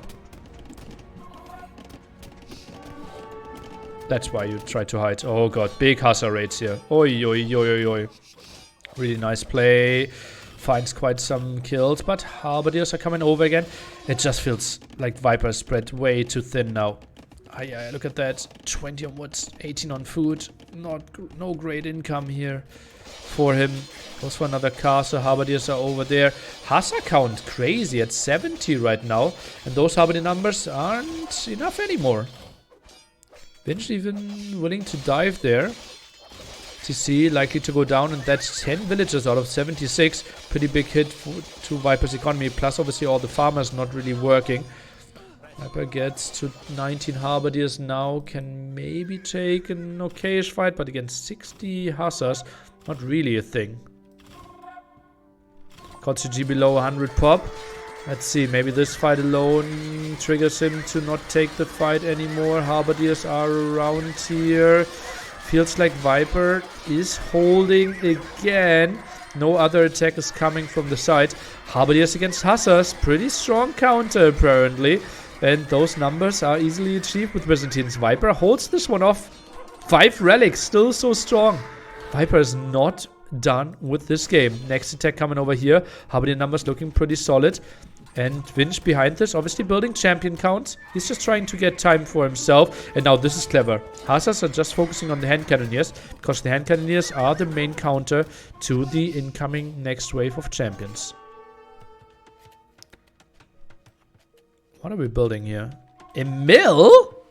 That's why you try to hide. Oh god, big Hussar raids here. Oi, oi, oi, oi, oi. Really nice play. Finds quite some kills, but Halberdiers are coming over again. It just feels like Viper spread way too thin now. Look at that. 20 on wood, 18 on food. No great income here for him. Goes for another castle. Halberdiers are over there. Hussar count crazy at 70 right now. And those Halberdier numbers aren't enough anymore. Vinch even willing to dive there. TC likely to go down, and that's 10 villagers out of 76. Pretty big hit to Viper's economy. Plus obviously all the farmers not really working. Viper gets to 19 Halberdiers now. Can maybe take an okayish fight, but against 60 Hussars, not really a thing. Got to G below 100 pop. Let's see, maybe this fight alone triggers him to not take the fight anymore. Halberdiers are around here. Feels like Viper is holding again. No other attack is coming from the side. Halberdiers against Hussars. Pretty strong counter apparently. And those numbers are easily achieved with Byzantines. Viper holds this one off. 5 relics, still so strong. Viper is not done with this game. Next attack coming over here. Halberdier numbers looking pretty solid. And Vinch behind this, obviously building champion counts. He's just trying to get time for himself. And now this is clever. Hussars are just focusing on the hand cannoneers, because the hand cannoneers are the main counter to the incoming next wave of champions. What are we building here? A mill?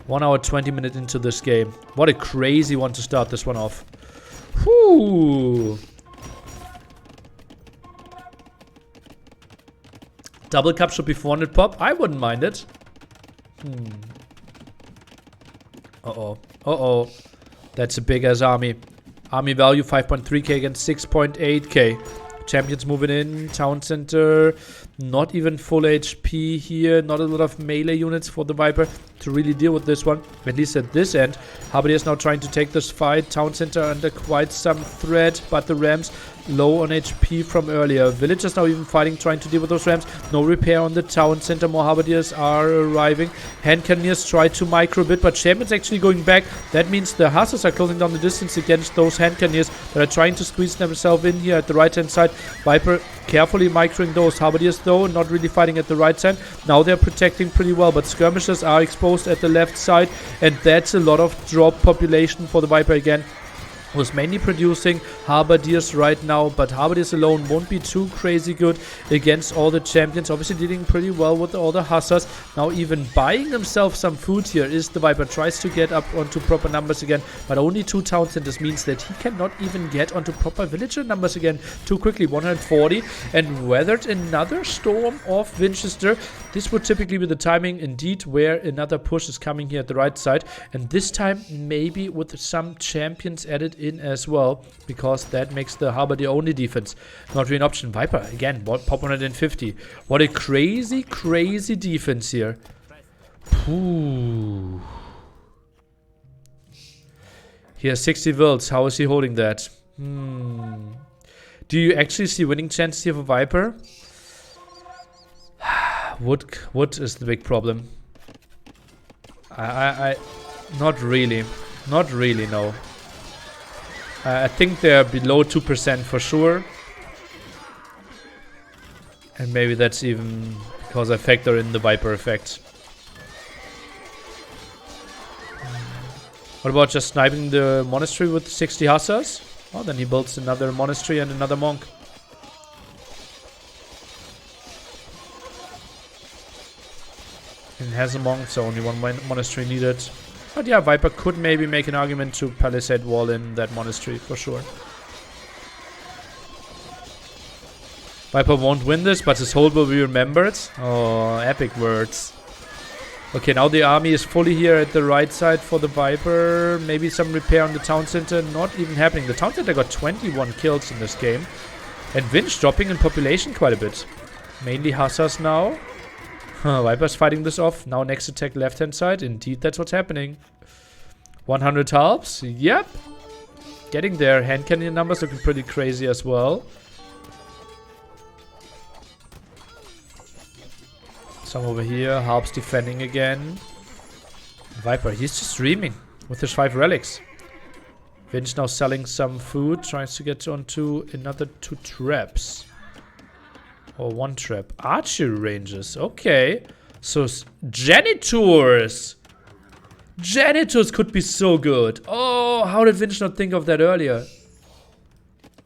1 hour 20 minutes into this game. What a crazy one to start this one off. Whoo! Double cup should be 400 pop. I wouldn't mind it. Uh-oh. Uh-oh. That's a big ass army. Army value 5.3k against 6.8k. Champions moving in. Town center. Not even full HP here. Not a lot of melee units for the Viper to really deal with this one. At least at this end. Halberdier is now trying to take this fight. Town center under quite some threat. But the Rams low on HP from earlier. Villagers now even fighting, trying to deal with those Rams. No repair on the town center. More Halberdiers are arriving. Hand cannoneers try to micro a bit, but Champions actually going back. That means the Hussars are closing down the distance against those hand cannoneers that are trying to squeeze themselves in here at the right hand side. Viper carefully microing those Halberdiers though, not really fighting at the right side. Now they're protecting pretty well, but skirmishers are exposed at the left side, and that's a lot of drop population for the Viper again. Was mainly producing Halberdiers right now, but Halberdiers alone won't be too crazy good against all the champions. Obviously dealing pretty well with all the Hussars. Now even buying himself some food here is the Viper. Tries to get up onto proper numbers again, but only 2 town centers means that he cannot even get onto proper villager numbers again too quickly. 140, and weathered another storm of Vinchester. This would typically be the timing indeed where another push is coming here at the right side, and this time maybe with some champions added in as well, because that makes the Harbor the only defense. Not really an option. Viper, again, pop 150. What a crazy, crazy defense here. Ooh. He has 60 volts. How is he holding that? Do you actually see winning chances here for Viper? Wood is the big problem. Not really. Not really, no. I think they're below 2% for sure. And maybe that's even because I factor in the Viper effect. What about just sniping the monastery with 60 hussars? Oh, then he builds another monastery and another monk. And has a monk, so only one monastery needed. But yeah, Viper could maybe make an argument to palisade wall in that monastery for sure. Viper won't win this, but his hold will be remembered. Oh, epic words. Okay, now the army is fully here at the right side for the Viper. Maybe some repair on the town center. Not even happening. The town center got 21 kills in this game. And Vinch dropping in population quite a bit. Mainly hussars now. Viper's fighting this off. Now next attack left hand side. Indeed, that's what's happening. 100 halves. Yep. Getting there. Hand cannon numbers looking pretty crazy as well. Some over here. Harps defending again. Viper, he's just streaming with his 5 relics. Vinch now selling some food. Tries to get onto another 2 traps. Or 1 trap. Archery ranges. Okay. So, janitors. Janitors could be so good. Oh, how did Vinch not think of that earlier?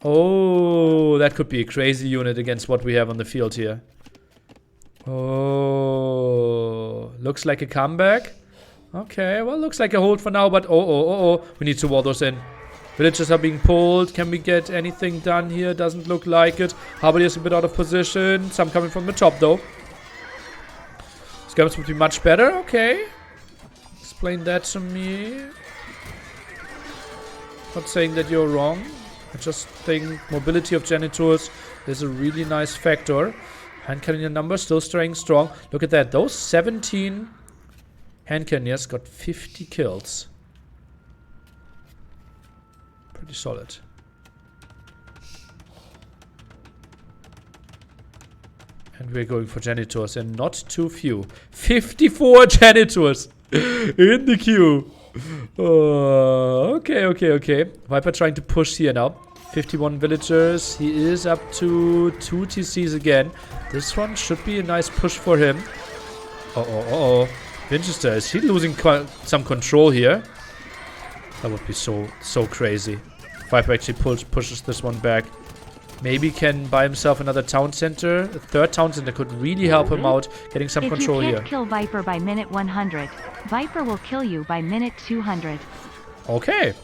Oh, that could be a crazy unit against what we have on the field here. Oh, looks like a comeback. Okay, well, looks like a hold for now, but oh. We need to wall those in. Villagers are being pulled. Can we get anything done here? Doesn't look like it. Harbour is a bit out of position. Some coming from the top, though. Skirms would be much better. Okay. Explain that to me. Not saying that you're wrong. I just think mobility of janitors is a really nice factor. Hand cannoneer number still staying strong. Look at that. Those 17 hand cannoneers got 50 kills. Pretty solid. And we're going for janitors, and not too few. 54 janitors in the queue. Okay. Viper trying to push here now. 51 villagers. He is up to 2 TCs again. This one should be a nice push for him. Uh-oh. Vinchester, is he losing some control here? That would be so crazy. Viper actually pushes this one back. Maybe can buy himself another town center. A 3rd town center could really help him out, getting some control here. If you can't kill Viper by minute 100, Viper will kill you by minute 200. Okay.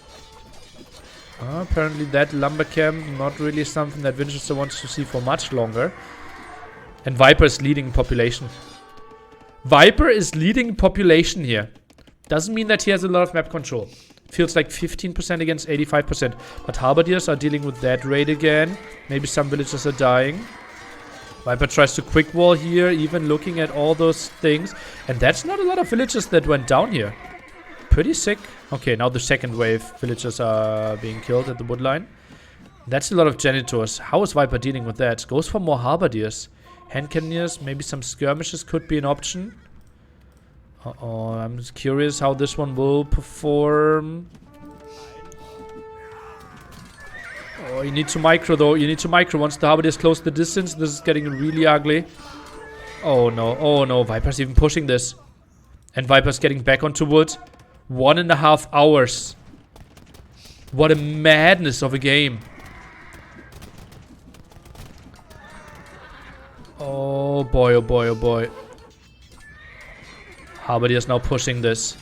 Apparently that lumber camp, not really something that Vinchester wants to see for much longer. And Viper is leading population. Viper is leading population here. Doesn't mean that he has a lot of map control. Feels like 15% against 85%. But Halberdiers are dealing with that raid again. Maybe some villagers are dying. Viper tries to quick wall here, even looking at all those things. And that's not a lot of villagers that went down here. Pretty sick. Okay, now the second wave villagers are being killed at the wood line. That's a lot of janitors. How is Viper dealing with that? Goes for more Halberdiers. Hand cannoneers, maybe some skirmishes could be an option. Uh-oh, I'm just curious how this one will perform. Oh, you need to micro though. You need to micro once the Halberdiers close the distance. This is getting really ugly. Oh no. Viper's even pushing this. And Viper's getting back onto wood. 1.5 hours. What a madness of a game. Oh boy. Halberdiers now pushing this.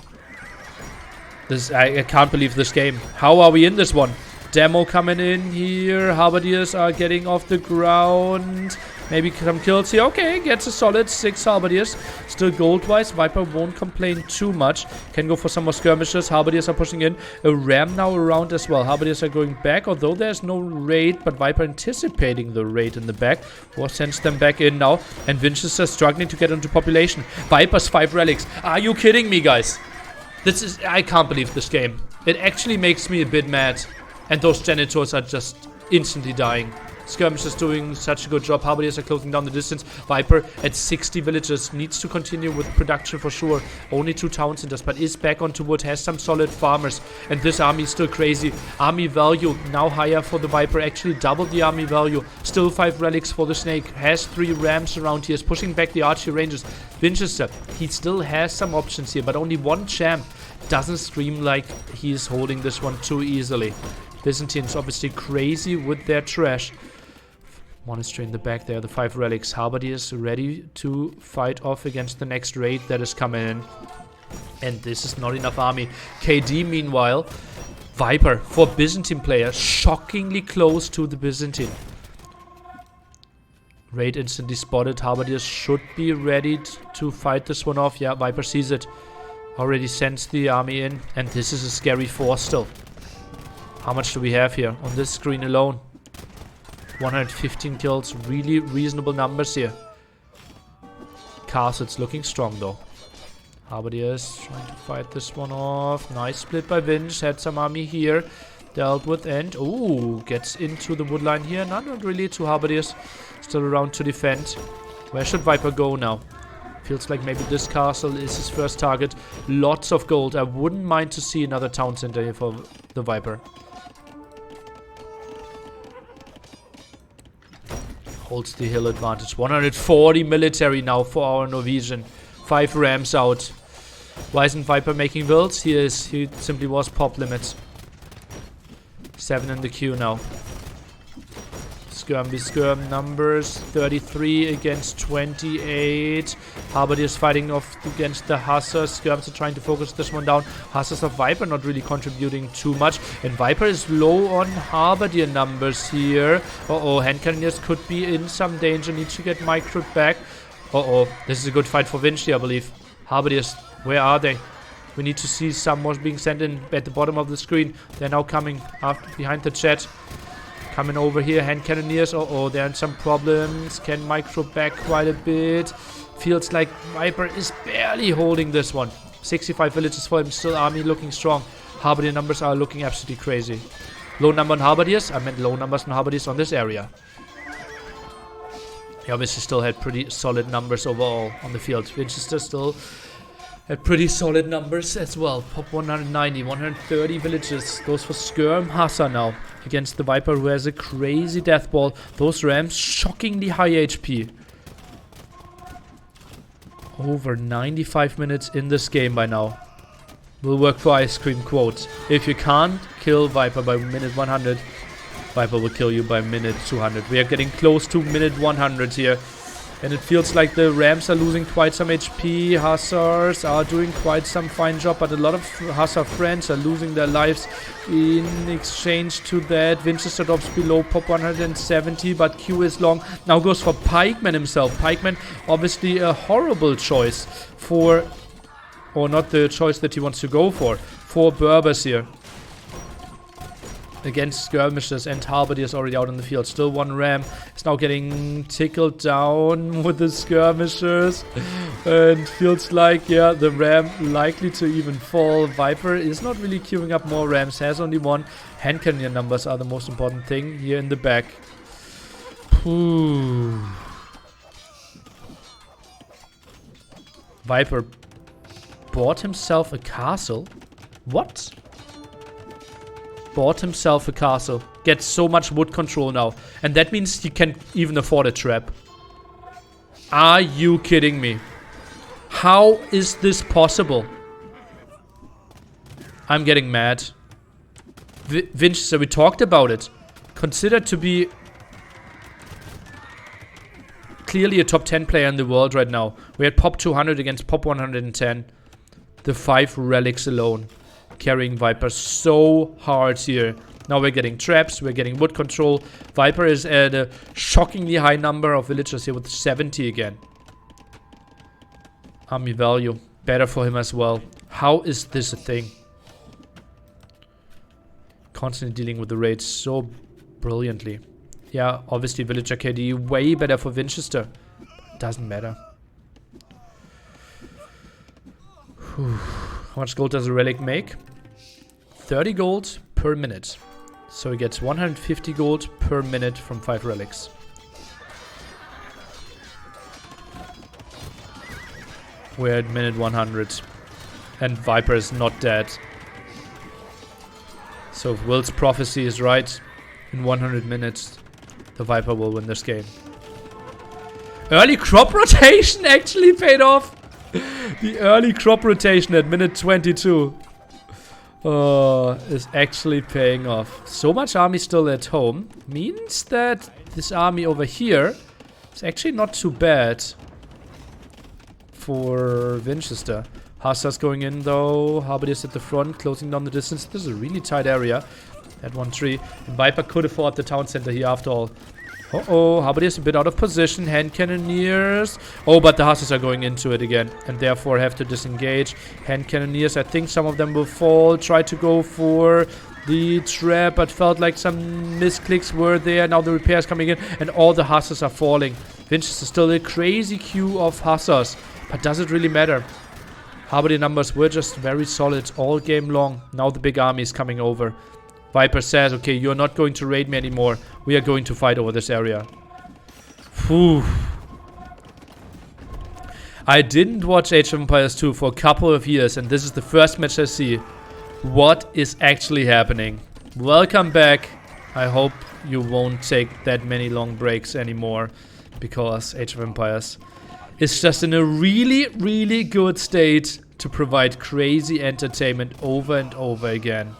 I can't believe this game. How are we in this one? Demo coming in here. Halberdiers are getting off the ground. Maybe some kills here. Okay, gets a solid 6 halberdiers. Still gold-wise. Viper won't complain too much. Can go for some more skirmishes. Halberdiers are pushing in. A ram now around as well. Halberdiers are going back, although there's no raid. But Viper anticipating the raid in the back. Or sends them back in now. And Vinchester struggling to get into population. Viper's 5 relics. Are you kidding me, guys? I can't believe this game. It actually makes me a bit mad. And those janitors are just instantly dying. Skirmish is doing such a good job. Halberdiers are closing down the distance. Viper at 60 villages. Needs to continue with production for sure. Only 2 town centers, but is back onto wood. Has some solid farmers. And this army is still crazy. Army value now higher for the Viper. Actually doubled the army value. Still 5 relics for the Snake. Has 3 rams around here. Is pushing back the archery rangers. Winchester, he still has some options here, but only 1 champ. Doesn't seem like he's holding this one too easily. Byzantines obviously crazy with their trash. Monastery in the back there, the 5 relics. Halberdiers ready to fight off against the next raid that is coming in. And this is not enough army. KD, meanwhile, Viper for Byzantine player, shockingly close to the Byzantine. Raid instantly spotted. Halberdiers should be ready to fight this one off. Yeah, Viper sees it. Already sends the army in. And this is a scary force still. How much do we have here on this screen alone? 115 kills, really reasonable numbers here. Castle's looking strong though. Halberdiers trying to fight this one off. Nice split by Vinch, had some army here. Dealt with and, ooh, gets into the woodline here. Not really, 2 Halberdiers still around to defend. Where should Viper go now? Feels like maybe this castle is his first target. Lots of gold. I wouldn't mind to see another town center here for the Viper. Holds the hill advantage. 140 military now for our Norwegian. 5 rams out. Why isn't Viper making builds? He is. He simply was pop limits. 7 in the queue now. Skirm numbers. 33 against 28. Halberdiers fighting off against the Hussars. Skirms are trying to focus this one down. Hussars of Viper not really contributing too much. And Viper is low on Halberdier numbers here. Uh-oh, hand cannoneers could be in some danger. Need to get microed back. Uh-oh, this is a good fight for Vinci, I believe. Halberdiers, where are they? We need to see some more being sent in at the bottom of the screen. They're now coming after behind the chat. Coming over here, hand cannoneers. Uh-oh, there are some problems. Can micro back quite a bit. Feels like Viper is barely holding this one. 65 villages for him. Still army looking strong. Halberdier numbers are looking absolutely crazy. Low number on Halberdiers. I meant low numbers on Halberdiers on this area. He obviously still had pretty solid numbers overall on the field. Vinchester still had pretty solid numbers as well. Pop 190, 130 villages. Goes for Skirm Hussar now against the Viper, who has a crazy death ball. Those rams shockingly high HP. Over 95 minutes in this game by now. Will work for ice cream quotes. If you can't kill Viper by minute 100, Viper will kill you by minute 200. We are getting close to minute 100 here. And it feels like the Rams are losing quite some HP. Hussars are doing quite some fine job, but a lot of Hussar friends are losing their lives in exchange to that. Winchester drops below pop 170, but Q is long. Now goes for Pikeman himself. Pikeman, obviously a horrible choice for, or not the choice that he wants to go for Berbers here. Against skirmishers, and Halberdier is already out on the field. Still 1 ram is now getting tickled down with the skirmishers. And feels like, yeah, the ram likely to even fall. Viper is not really queuing up more rams, has only 1. Hand cannoneer numbers are the most important thing here in the back. Ooh. Viper bought himself a castle? What? Bought himself a castle. Gets so much wood control now. And that means he can even afford a trap. Are you kidding me? How is this possible? I'm getting mad. Vinchester, we talked about it. Considered to be clearly a top 10 player in the world right now. We had pop 200 against pop 110. The 5 relics alone. Carrying Viper so hard here. Now we're getting traps, we're getting wood control. Viper is at a shockingly high number of villagers here with 70 again. Army value, better for him as well. How is this a thing? Constantly dealing with the raids so brilliantly. Yeah, obviously villager KD way better for Vinchester. Doesn't matter. Whew. How much gold does a relic make? 30 gold per minute. So he gets 150 gold per minute from 5 relics. We're at minute 100. And Viper is not dead. So if Will's prophecy is right, in 100 minutes, the Viper will win this game. Early crop rotation actually paid off. The early crop rotation at minute 22 is actually paying off. So much army still at home means that this army over here is actually not too bad for Vinchester. Hussars going in though. Halberdiers at the front, closing down the distance. This is a really tight area at 1-3. And Viper could afford the town center here after all. Uh-oh, Halberdiers a bit out of position. Hand cannoneers. Oh, but the Hussars are going into it again and therefore have to disengage. Hand cannoneers, I think some of them will fall. Try to go for the trap, but felt like some misclicks were there. Now the repairs coming in and all the Hussars are falling. Vinchester still a crazy queue of Hussars, but does it really matter? Halberdier numbers were just very solid all game long. Now the big army is coming over. Viper says, okay, you're not going to raid me anymore. We are going to fight over this area. Whew. I didn't watch Age of Empires 2 for a couple of years, and this is the first match I see. What is actually happening? Welcome back. I hope you won't take that many long breaks anymore, because Age of Empires is just in a really, really good state to provide crazy entertainment over and over again.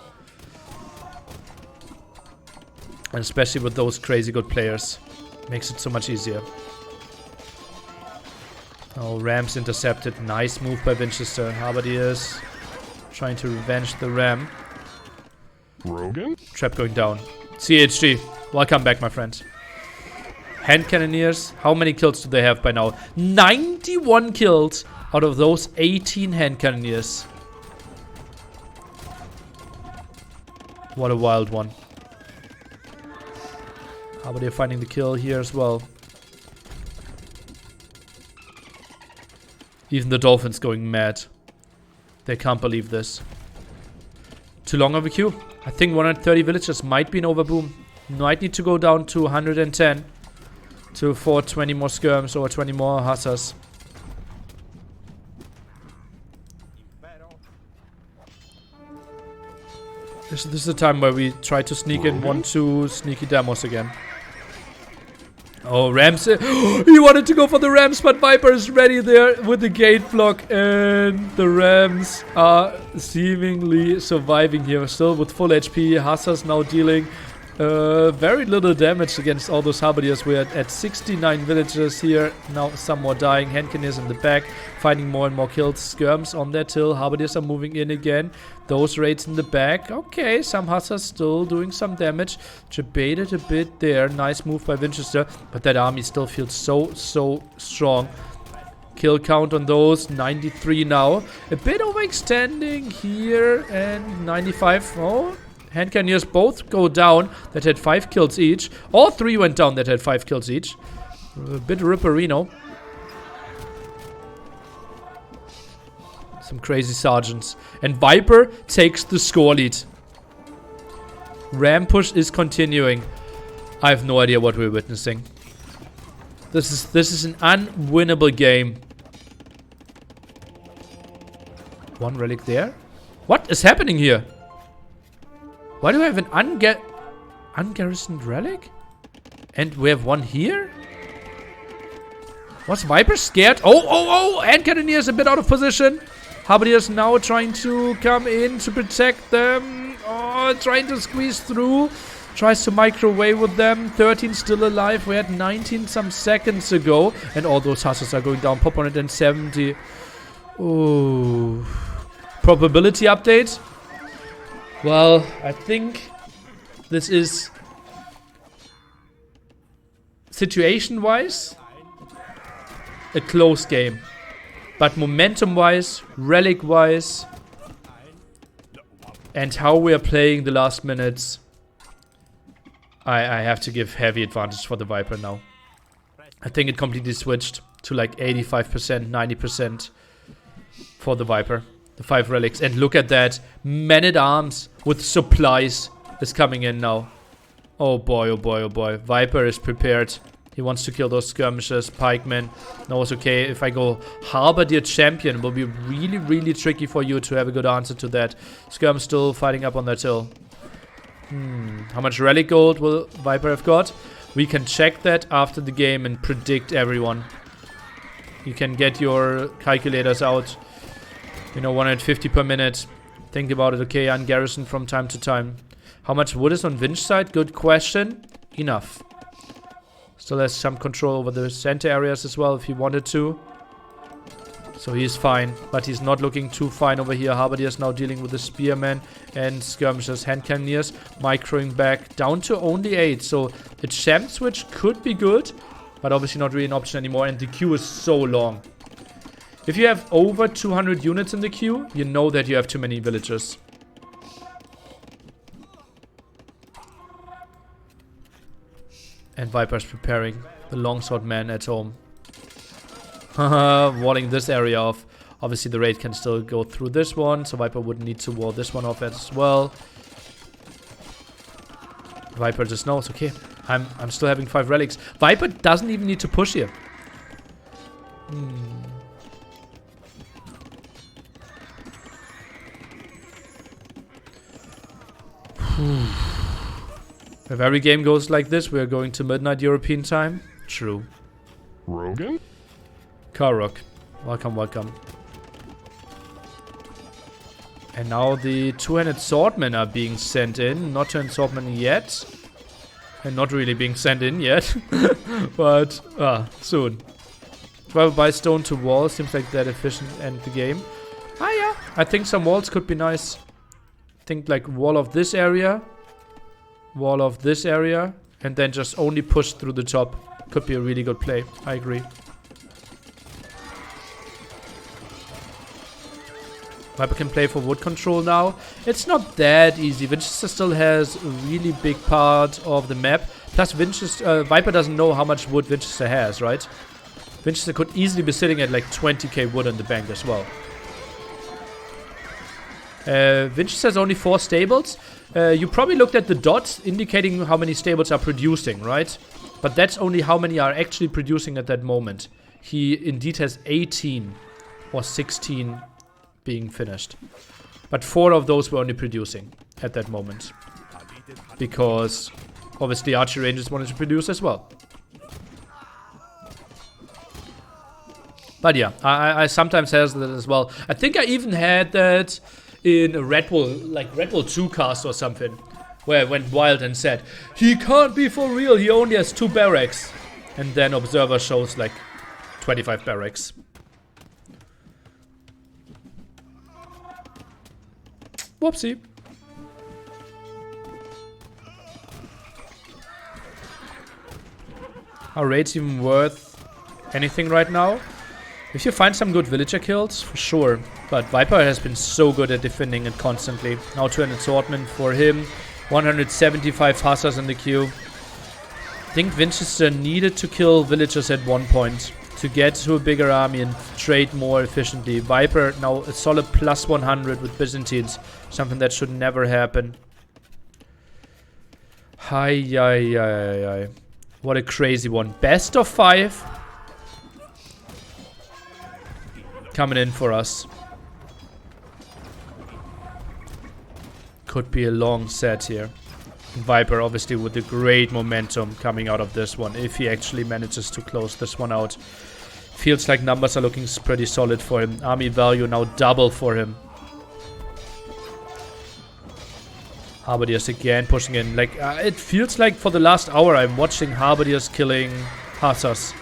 And especially with those crazy good players. Makes it so much easier. Oh, Rams intercepted. Nice move by Vinchester. Halberdiers trying to revenge the Ram. Rogan? Trap going down. CHG, welcome back, my friend. Hand cannoneers, how many kills do they have by now? 91 kills out of those 18 hand cannoneers. What a wild one. How about they finding the kill here as well? Even the Dolphins going mad. They can't believe this. Too long of a queue. I think 130 villagers might be an overboom. Might need to go down to 110 to afford 20 more skirms or 20 more hussars. This is the time where we try to sneak in 1-2 sneaky demos again. Oh, Rams. He wanted to go for the Rams, but Viper is ready there with the gate block. And the Rams are seemingly surviving here. Still with full HP. Hussars now dealing very little damage against all those Halberdiers. We're at 69 villagers here. Now some more dying. Hand cannoneers in the back. Finding more and more kills. Skirms on that hill. Halberdiers are moving in again. Those raids in the back. Okay, some Hussars still doing some damage. Debated a bit there. Nice move by Vinchester. But that army still feels so strong. Kill count on those. 93 now. A bit overextending here. And 95. Oh. Hand cannoneers both go down. That had 5 kills each. All 3 went down that had 5 kills each. A bit ripperino. Some crazy sergeants. And Viper takes the score lead. Ram push is continuing. I have no idea what we're witnessing. This is an unwinnable game. One relic there. What is happening here? Why do I have an ungarrisoned relic? And we have one here? Was Viper scared? Oh! Hand cannoneers a bit out of position. Halberdiers now trying to come in to protect them. Oh, trying to squeeze through. Tries to microwave with them. 13 still alive. We had 19 some seconds ago. And all those hussars are going down. Pop 170. Ooh. Probability update. Well, I think This is situation-wise a close game. But momentum-wise, relic-wise, and how we are playing the last minutes, I have to give heavy advantage for the Viper now. I think it completely switched to like 85%, 90% for the Viper. The 5 relics. And look at that. Man-at-Arms with supplies is coming in now. Oh boy, oh boy, oh boy. Viper is prepared. He wants to kill those skirmishers. Pikemen. Knows, okay, if I go Halberdier Champion, it will be really, really tricky for you to have a good answer to that. Skirm still fighting up on that hill. How much relic gold will Viper have got? We can check that after the game and predict everyone. You can get your calculators out. You know, 150 per minute. Think about it. Okay, ungarrison from time to time. How much wood is on Vinch side? Good question. Enough. Still has some control over the center areas as well if he wanted to. So he's fine. But he's not looking too fine over here. Halberdier is now dealing with the spearmen and skirmishers. Hand cannoneers microing back down to only 8. So the champ switch could be good. But obviously not really an option anymore. And the queue is so long. If you have over 200 units in the queue, you know that you have too many villagers. And Viper's preparing the longsword man at home. Walling this area off. Obviously the raid can still go through this one, so Viper would need to wall this one off as well. Viper just knows, okay, I'm still having 5 relics. Viper doesn't even need to push here. If every game goes like this, we're going to midnight European time. True. Rogan? Karok. Welcome, welcome. And now the 2-handed swordmen are being sent in. Not 2-handed swordmen yet. And not really being sent in yet. But, soon. Travel by stone to wall. Seems like that efficient end the game. Ah, yeah. I think some walls could be nice. Think like wall of this area. Wall of this area. And then just only push through the top. Could be a really good play. I agree. Viper can play for wood control now. It's not that easy. Vinchester still has a really big part of the map. Plus Viper doesn't know how much wood Vinchester has, right? Vinchester could easily be sitting at like 20k wood in the bank as well. Vinchester has only 4 stables. You probably looked at the dots indicating how many stables are producing, right? But that's only how many are actually producing at that moment. He indeed has 18 or 16 being finished. But 4 of those were only producing at that moment. Because obviously Archer Rangers wanted to produce as well. But yeah, I sometimes have that as well. I think I even had that in a Red Bull, like Red Bull 2 cast or something, where I went wild and said, he can't be for real, he only has 2 barracks. And then Observer shows like 25 barracks. Whoopsie. Are raids even worth anything right now? If you find some good villager kills, for sure. But Viper has been so good at defending it constantly. Now 200 swordmen for him. 175 hussars in the queue. I think Vinchester needed to kill villagers at one point to get to a bigger army and trade more efficiently. Viper now a solid plus 100 with Byzantines. Something that should never happen. Hi. What a crazy one. Best of 5. Coming in for us. Could be a long set here. Viper obviously with the great momentum coming out of this one. If he actually manages to close this one out. Feels like numbers are looking pretty solid for him. Army value now double for him. Halberdiers again pushing in. Like it feels like for the last hour I'm watching Halberdiers killing hussars.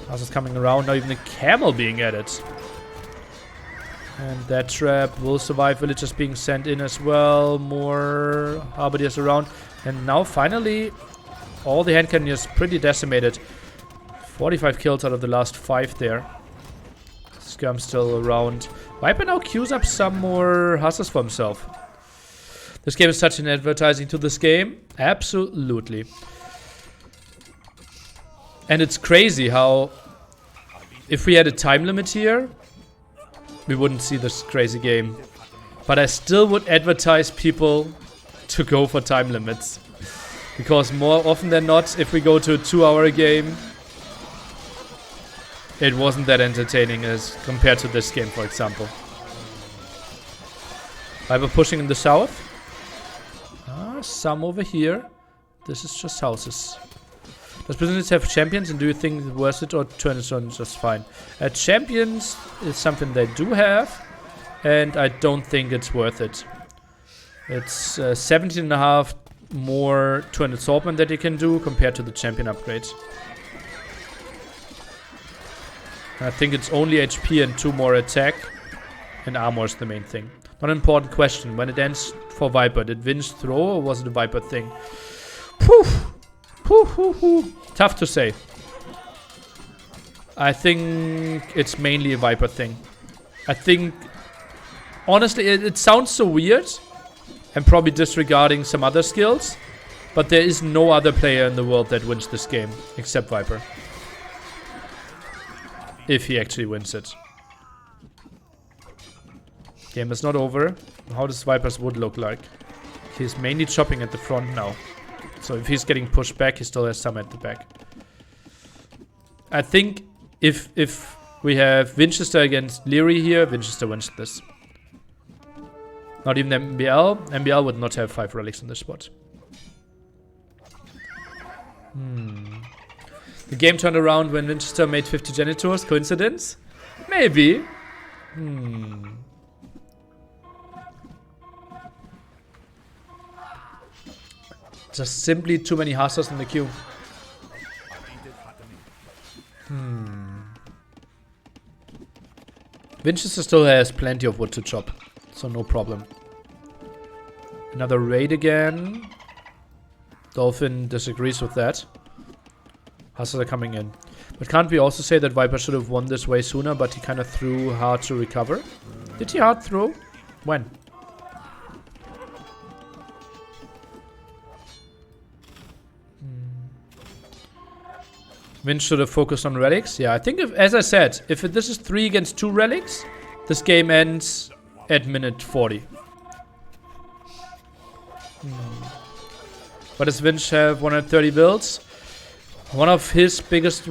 Hussars coming around. Now even a camel being added. And that trap will survive. Villagers being sent in as well. More halberdiers around. And now finally, all the hand cannoneers pretty decimated. 45 kills out of the last 5 there. Skirm still around. Viper now queues up some more hussars for himself. This game is such an advertising to this game. Absolutely. And it's crazy how, if we had a time limit here, we wouldn't see this crazy game. But I still would advertise people to go for time limits. Because more often than not, if we go to a 2-hour game, it wasn't that entertaining as compared to this game, for example. Viper pushing in the south. Some over here. This is just houses. Does business have champions, and do you think it's worth it, or turn it on just fine? Champions is something they do have, and I don't think it's worth it. It's 17.5 more to an assortment that you can do compared to the champion upgrade. I think it's only HP and 2 more attack, and armor is the main thing. Not an important question. When it ends for Viper, did Vinch throw, or was it a Viper thing? Poof! Tough to say. I think it's mainly a Viper thing. I think, honestly, it sounds so weird, and probably disregarding some other skills, but there is no other player in the world that wins this game except Viper. If he actually wins it. Game is not over. How does Viper's wood look like? He's mainly chopping at the front now. So if he's getting pushed back, he still has some at the back. I think if we have Vinchester against Leary here, Vinchester wins this. Not even MBL. MBL would not have 5 relics in this spot. The game turned around when Vinchester made 50 Janitors. Coincidence? Maybe. Just simply too many hussars in the queue. Vinchester still has plenty of wood to chop, so no problem. Another raid again. Dolphin disagrees with that. Hussars are coming in. But can't we also say that Viper should have won this way sooner, but he kind of threw hard to recover? Did he hard throw? When? Vinch should have focused on relics. Yeah, I think if, as I said, if this is 3 against 2 relics, this game ends at minute 40. But does Vinch have 130 builds? One of his biggest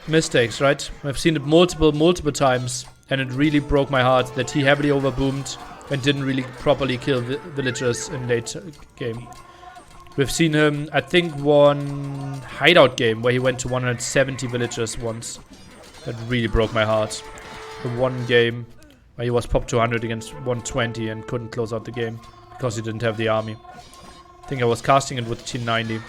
mistakes, right? I've seen it multiple times, and it really broke my heart that he heavily overboomed and didn't really properly kill villagers in late game. We've seen him, I think, one hideout game where he went to 170 villagers once. That really broke my heart. The one game where he was popped to 100 against 120 and couldn't close out the game because he didn't have the army. I think I was casting it with Team 90.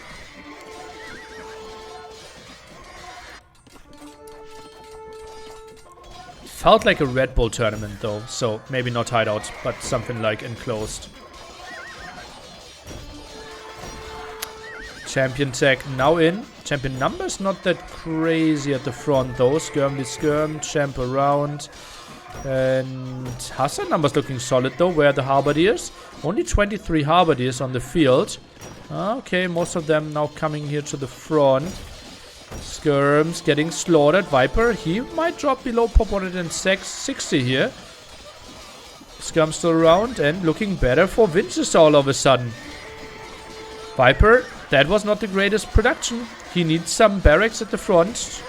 Felt like a Red Bull tournament though, so maybe not hideout, but something like enclosed. Champion tech now in. Champion numbers not that crazy at the front though. Skirm, champ around. And Hussar numbers looking solid though. Where are the Halberdiers? Only 23 Halberdiers on the field. Okay, most of them now coming here to the front. Skirm's getting slaughtered. Viper, he might drop below pop 160 here. Skirm still around and looking better for Vinchester all of a sudden. Viper, that was not the greatest production. He needs some barracks at the front.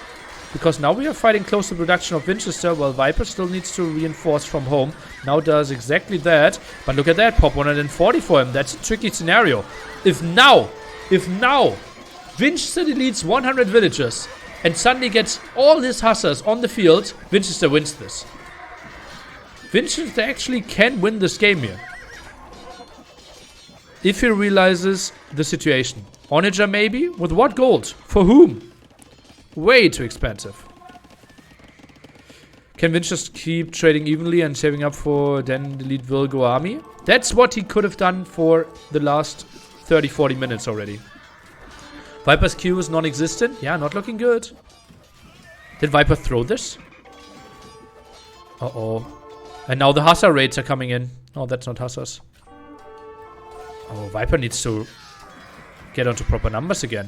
Because now we are fighting close to production of Vinchester, while Viper still needs to reinforce from home. Now does exactly that. But look at that, pop 140 for him. That's a tricky scenario. If now, Vinchester deletes 100 villagers and suddenly gets all his hussars on the field, Vinchester wins this. Vinchester actually can win this game here. If he realizes the situation. Onager maybe? With what gold? For whom? Way too expensive. Can Vinch just keep trading evenly and saving up for then the lead Virgo army? That's what he could have done for the last 30-40 minutes already. Viper's Q is non-existent. Yeah, not looking good. Did Viper throw this? Uh-oh. And now the Hussar raids are coming in. Oh, that's not Hussars. Oh, Viper needs to get onto proper numbers again.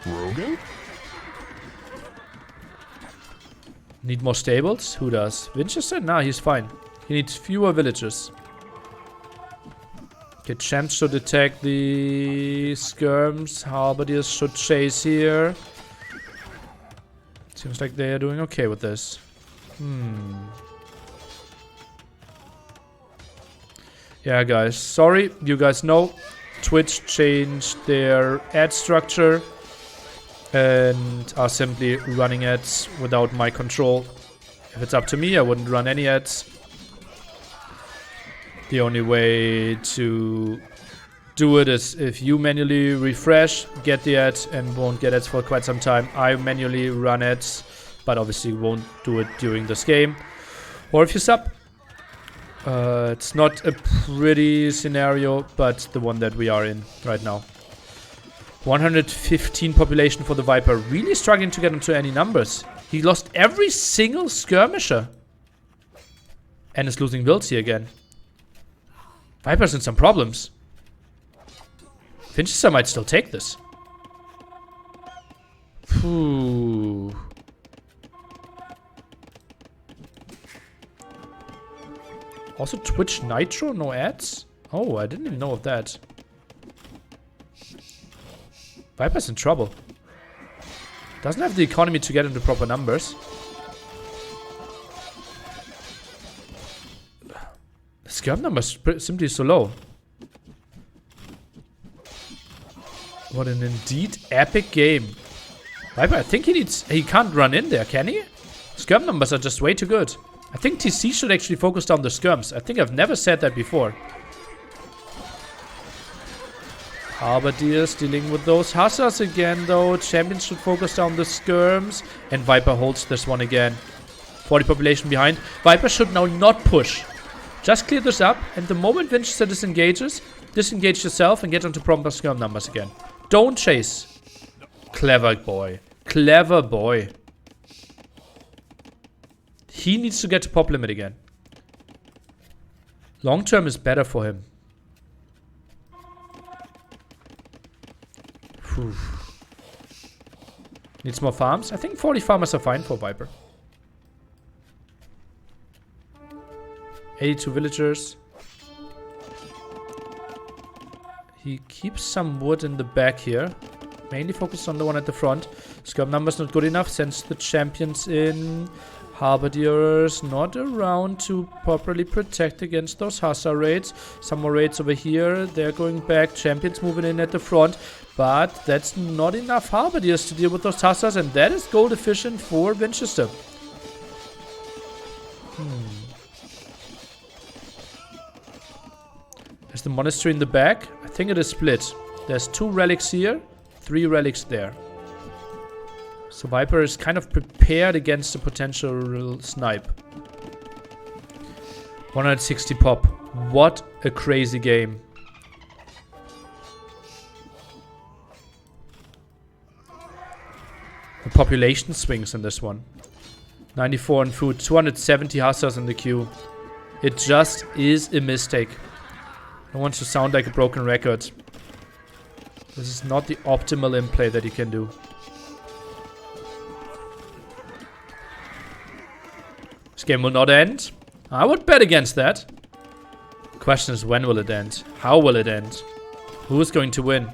Rogan? Need more stables? Who does? Vinchester? Nah, he's fine. He needs fewer villagers. Okay, champs should attack the skirms. Halberdiers should chase here. Seems like they are doing okay with this. Yeah, guys. Sorry, you guys know. Twitch changed their ad structure and are simply running ads without my control. If it's up to me, I wouldn't run any ads. The only way to do it is if you manually refresh, get the ads, and won't get ads for quite some time. I manually run ads, but obviously won't do it during this game. Or if you sub. It's not a pretty scenario, but the one that we are in right now. 115 population for the Viper. Really struggling to get into any numbers. He lost every single skirmisher. And is losing builds here again. Viper's in some problems. Vinchester might still take this. Phew. Also Twitch Nitro, no ads? Oh, I didn't even know of that. Viper's in trouble. Doesn't have the economy to get into proper numbers. The skirm numbers simply so low. What an indeed epic game. Viper, I think he can't run in there, can he? Skirm numbers are just way too good. I think TC should actually focus down the skirms. I think I've never said that before. Halberdiers dealing with those Hussars again, though. Champions should focus down the skirms. And Viper holds this one again. 40 population behind. Viper should now not push. Just clear this up. And the moment Vinchester disengages, disengage yourself and get onto proper skirm numbers again. Don't chase. Clever boy. Clever boy. He needs to get to pop limit again. Long term is better for him. Whew. Needs more farms. I think 40 farmers are fine for Viper. 82 villagers. He keeps some wood in the back here. Mainly focused on the one at the front. Skirm numbers not good enough. Sends the champions in. Halberdiers not around to properly protect against those Hussar raids. Some more raids over here. They're going back. Champions moving in at the front. But that's not enough Halberdiers to deal with those Hussars. And that is gold efficient for Vinchester. There's the monastery in the back. I think it is split. There's 2 relics here. 3 relics there. So Viper is kind of prepared against a potential snipe. 160 pop. What a crazy game. The population swings in this one. 94 on food. 270 Hussars in the queue. It just is a mistake. I don't want to sound like a broken record. This is not the optimal in play that you can do. This game will not end. I would bet against that. The question is, when will it end? How will it end? Who is going to win?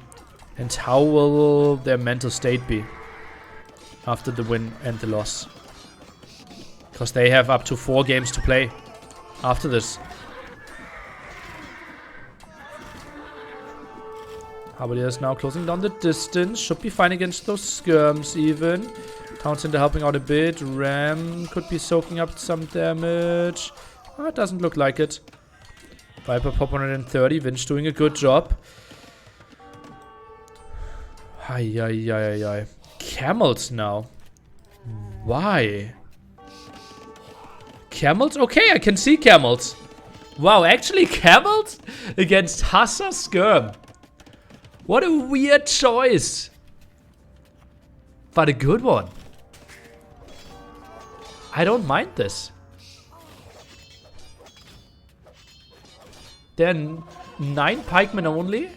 And how will their mental state be after the win and the loss? Because they have up to 4 games to play after this. Halberdiers now closing down the distance. Should be fine against those skirms even. Town Center helping out a bit. Ram could be soaking up some damage. Oh, it doesn't look like it. Viper pop 130. Vinch doing a good job. Ay. Camels now. Why? Camels? Okay, I can see camels. Wow, actually camels against Hussar Skirm. What a weird choice. But a good one. I don't mind this. There are 9 pikemen only.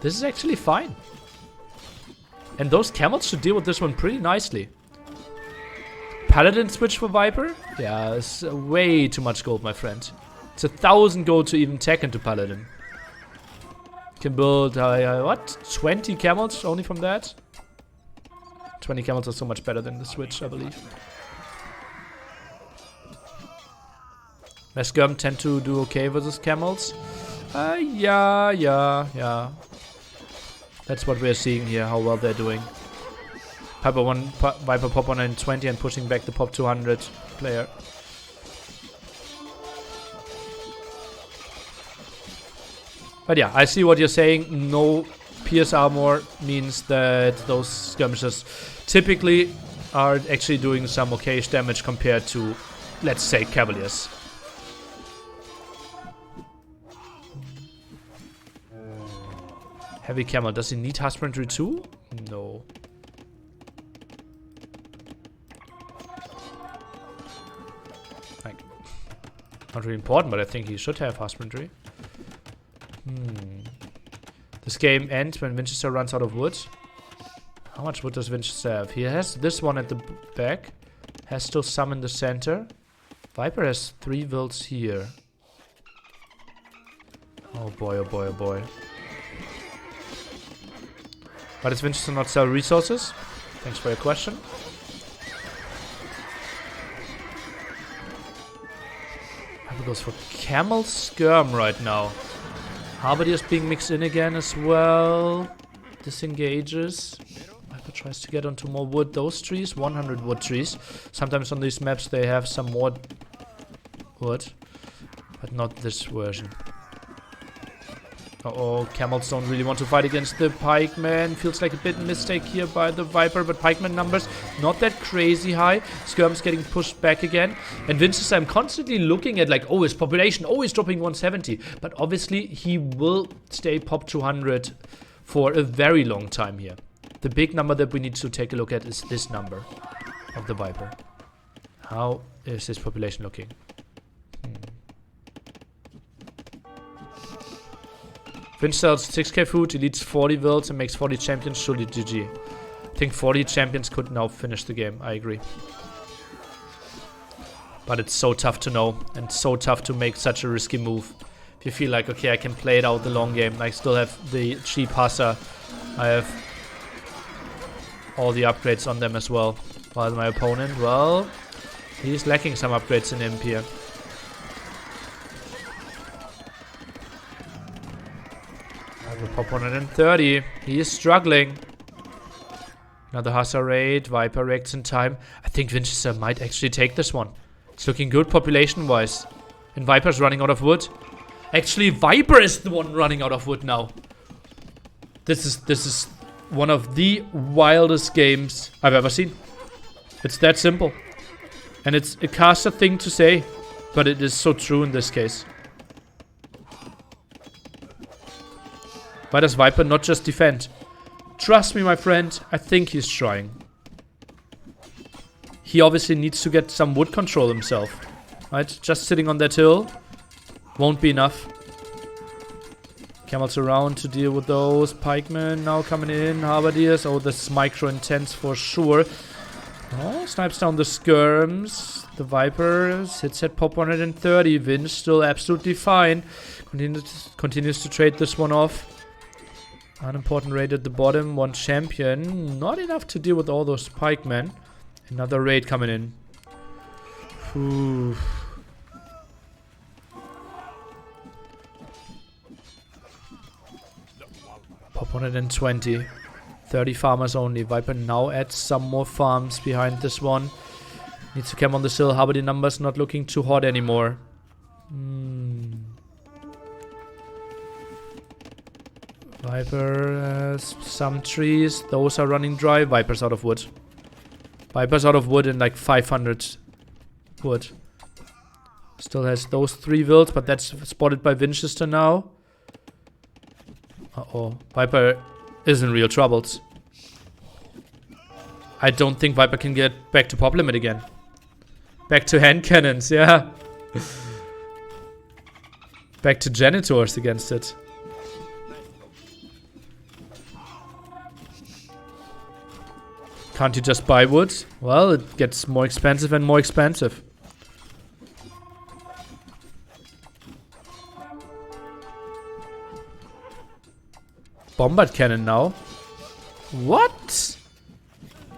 This is actually fine. And those camels should deal with this one pretty nicely. Paladin switch for Viper? Yeah, it's way too much gold, my friend. It's 1,000 gold to even tech into Paladin. Can build, what? 20 camels only from that? 20 camels are so much better than the switch, I believe. Skirm tend to do okay versus camels. Yeah. That's what we're seeing here, how well they're doing. Viper pop 120 and pushing back the pop 200 player. But yeah, I see what you're saying. No Pierce armor means that those skirmishers typically are actually doing some okayish damage compared to, let's say, Cavaliers. Heavy camel. Does he need husbandry too? No. Like, not really important, but I think he should have husbandry. This game ends when Vinchester runs out of wood. How much wood does Vinchester have? He has this one at the back. Has still some in the center. Viper has 3 wilds here. Oh boy, oh boy, oh boy. Why does Vinchester not sell resources? Thanks for your question. Viper goes for Camel Skirm right now. Halberdier is being mixed in again as well. Disengages. Viper tries to get onto more wood. Those trees, 100 wood trees. Sometimes on these maps they have some more wood. But not this version. Uh-oh, camels don't really want to fight against the pikemen. Feels like a bit mistake here by the Viper, but pikemen numbers not that crazy high. Skirm's getting pushed back again. And Vinchester, I'm constantly looking at like, oh, his population always dropping 170. But obviously he will stay pop 200 for a very long time here. The big number that we need to take a look at is this number of the Viper. How is his population looking? Vinch sells 6k food, deletes 40 wilds and makes 40 champions, surely GG. I think 40 champions could now finish the game, I agree. But it's so tough to know and so tough to make such a risky move. If you feel like, okay, I can play it out the long game, I still have the cheap Hussar, I have all the upgrades on them as well. While my opponent, well, he's lacking some upgrades in imp here. Pop 130. He is struggling. Another Hussar raid. Viper reacts in time. I think Vinchester might actually take this one. It's looking good population-wise. And Viper's running out of wood. Actually, Viper is the one running out of wood now. This is one of the wildest games I've ever seen. It's that simple. And it's a caster thing to say, but it is so true in this case. Why does Viper not just defend? Trust me, my friend, I think he's trying. He obviously needs to get some wood control himself. Right? Just sitting on that hill won't be enough. Camels around to deal with those. Pikemen now coming in. Halberdiers. Oh, this is micro intense for sure. Oh, snipes down the skirms. The Viper sits at pop 130. Vinch still absolutely fine. Continues to trade this one off. Unimportant raid at the bottom. One champion. Not enough to deal with all those pikemen. Another raid coming in. Ooh. Pop 120. 30 farmers only. Viper now adds some more farms behind this one. Needs to come on the hill. Halberdier numbers not looking too hot anymore. Viper has some trees. Those are running dry. Viper's out of wood. Viper's out of wood and like 500 wood. Still has those 3 wills, but that's spotted by Vinchester now. Uh-oh. Viper is in real troubles. I don't think Viper can get back to pop limit again. Back to hand cannons, yeah. Back to janitors against it. Can't you just buy wood? Well, it gets more expensive and more expensive. Bombard cannon now. What?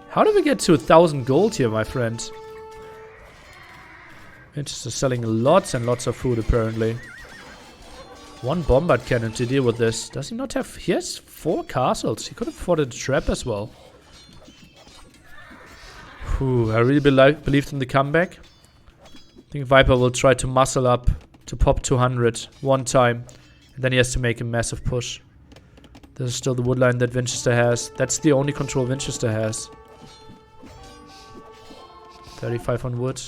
How did we get to 1,000 gold here, my friend? Vinchester selling lots and lots of food, apparently. 1 bombard cannon to deal with this. Does he not have... He has 4 castles. He could have fought a trap as well. Whew, I really believed in the comeback. I think Viper will try to muscle up to pop 200 one time. And then he has to make a massive push. This is still the wood line that Vinchester has. That's the only control Vinchester has. 35 on wood.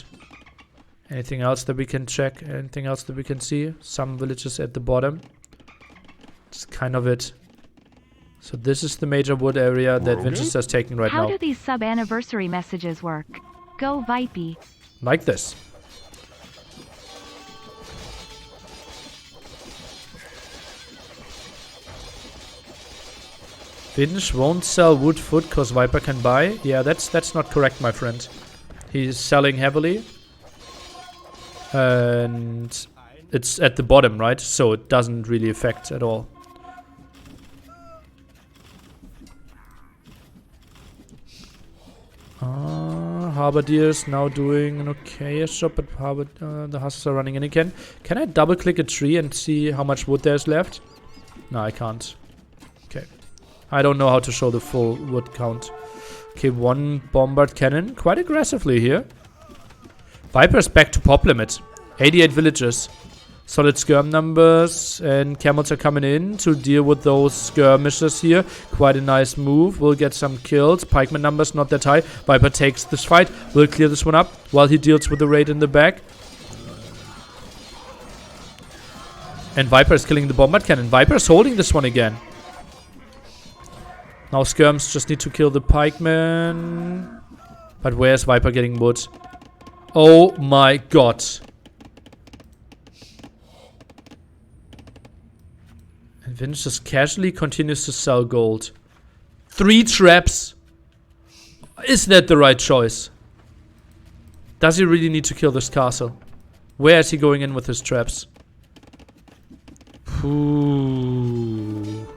Anything else that we can check? Anything else that we can see? Some villages at the bottom. It's kind of it. So this is the major wood area that Vinchester is taking right now. How do these sub-anniversary messages work? Go Vipey. Like this. Vinch won't sell wood food because Viper can buy. Yeah, that's not correct, my friend. He's selling heavily. And it's at the bottom, right? So it doesn't really affect at all. Halberdiers now doing an okay-ish job, but the hustlers are running in again. Can I double click a tree and see how much wood there's left? No, I can't. Okay. I don't know how to show the full wood count. Okay, 1 bombard cannon. Quite aggressively here. Viper's back to pop limit. 88 villages. Solid skirm numbers, and camels are coming in to deal with those skirmishers here. Quite a nice move. We'll get some kills. Pikeman numbers not that high. Viper takes this fight. We'll clear this one up while he deals with the raid in the back. And Viper is killing the bombard cannon. Viper is holding this one again. Now skirms just need to kill the pikeman. But where's Viper getting wood? Oh my god. And Vinch just casually continues to sell gold. 3 traps. Is that the right choice? Does he really need to kill this castle? Where is he going in with his traps? Ooh.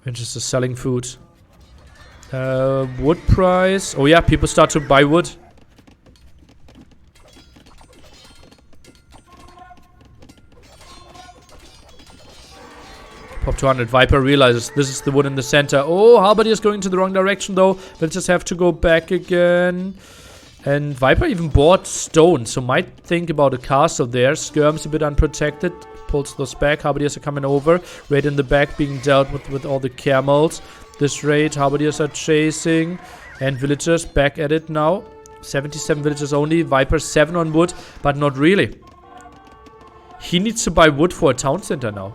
Vinch is selling food. Wood price. Oh yeah, people start to buy wood. Pop 200. Viper realizes this is the wood in the center. Oh, Halberdier is going to the wrong direction though. We'll just have to go back again. And Viper even bought stone, so might think about a castle there. Skirm's a bit unprotected. Pulls those back. Halberdiers are coming over. Raid in the back being dealt with all the camels. This raid, Halberdiers are chasing. And villagers back at it now. 77 villagers only. Viper 7 on wood, but not really. He needs to buy wood for a town center now.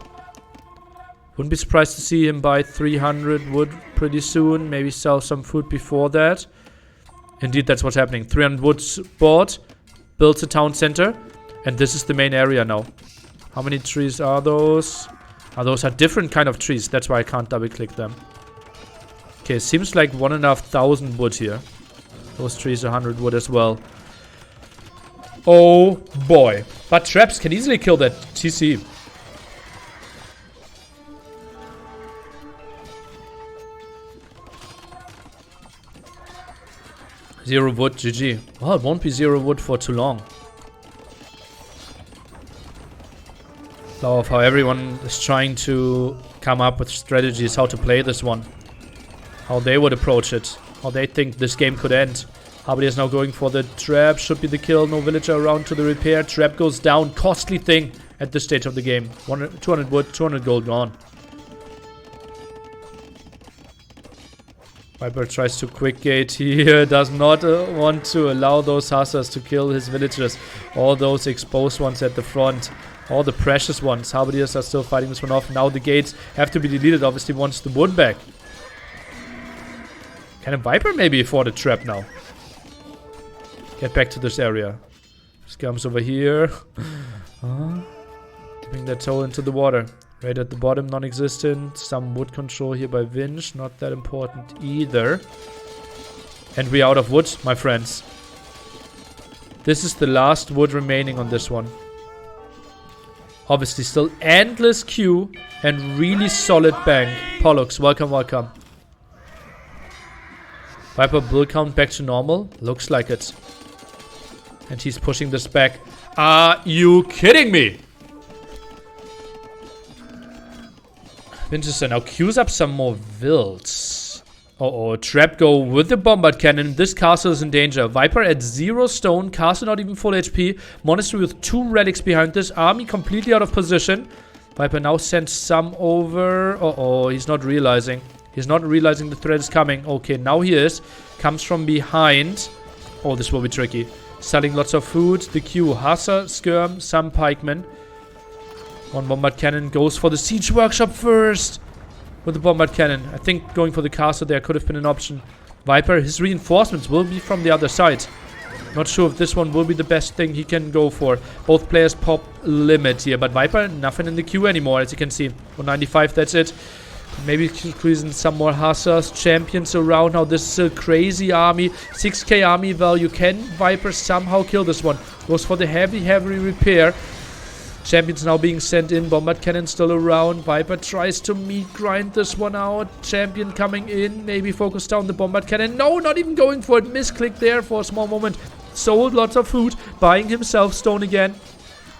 Wouldn't be surprised to see him buy 300 wood pretty soon. Maybe sell some food before that. Indeed, that's what's happening. 300 wood bought. Builds a town center. And this is the main area now. How many trees are those? Those are different kind of trees. That's why I can't double click them. Okay, seems like 1,500 wood here. Those trees are 100 wood as well. Oh boy. But traps can easily kill that TC. Zero wood, GG. Well, it won't be 0 wood for too long. Love how everyone is trying to come up with strategies how to play this one. How they would approach it. How they think this game could end. Halberdier is now going for the trap. Should be the kill. No villager around to the repair. Trap goes down. Costly thing at this stage of the game. 200 wood, 200 gold gone. Viper tries to quick gate here. Does not want to allow those hussars to kill his villagers. All those exposed ones at the front. All the precious ones. Halberdiers are still fighting this one off. Now the gates have to be deleted. Obviously wants the wood back. Can a Viper maybe afford a trap now? Get back to this area. Scums over here. Dipping that toe into the water. Right at the bottom, non-existent. Some wood control here by Vinch. Not that important either. And we're out of wood, my friends. This is the last wood remaining on this one. Obviously still endless queue and really solid bank. Pollux, welcome, welcome. Viper bull count back to normal. Looks like it. And he's pushing this back. Are you kidding me? Vinchester now queues up some more vills. Uh-oh, trap go with the bombard cannon. This castle is in danger. Viper at 0 stone. Castle not even full HP. Monastery with 2 relics behind this. Army completely out of position. Viper now sends some over. Uh-oh, he's not realizing. He's not realizing the threat is coming. Okay, now he is. Comes from behind. Oh, this will be tricky. Selling lots of food. The queue. Hussar, skirm, some pikemen. One bombard cannon goes for the siege workshop first. With the bombard cannon. I think going for the castle there could have been an option. Viper, his reinforcements will be from the other side. Not sure if this one will be the best thing he can go for. Both players pop limit here. But Viper, nothing in the queue anymore, as you can see. 195, that's it. Maybe squeeze in some more hussars. Champions around now. This is a crazy army. 6k army value. Can Viper somehow kill this one? Goes for the heavy repair. Champions now being sent in. Bombard cannon still around. Viper tries to meat grind this one out. Champion coming in. Maybe focus down the bombard cannon. No, not even going for it. Misclick there for a small moment. Sold lots of food. Buying himself stone again.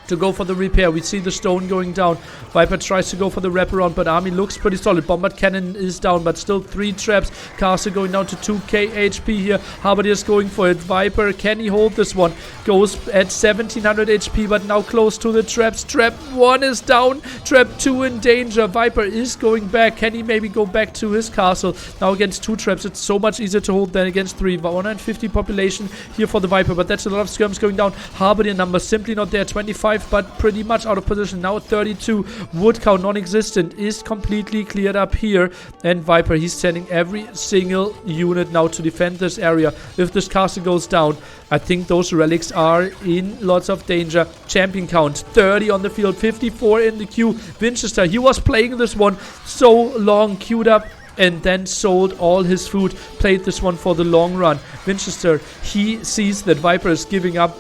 To go for the repair. We see the stone going down. Viper tries to go for the wraparound, but army looks pretty solid. Bombard cannon is down, but still 3 traps. Castle going down to 2k HP here. Halberdiers going for it. Viper, can he hold this one? Goes at 1700 HP, but now close to the traps. Trap 1 is down. Trap 2 in danger. Viper is going back. Can he maybe go back to his castle? Now against 2 traps, it's so much easier to hold than against 3. 150 population here for the Viper, but that's a lot of skirms going down. Halberdier numbers simply not there. 25. But pretty much out of position. Now 32. Wood count non-existent is completely cleared up here. And Viper, he's sending every single unit now to defend this area. If this castle goes down, I think those relics are in lots of danger. Champion count 30 on the field, 54 in the queue. Vinchester, he was playing this one so long, queued up, and then sold all his food. Played this one for the long run. Vinchester, he sees that Viper is giving up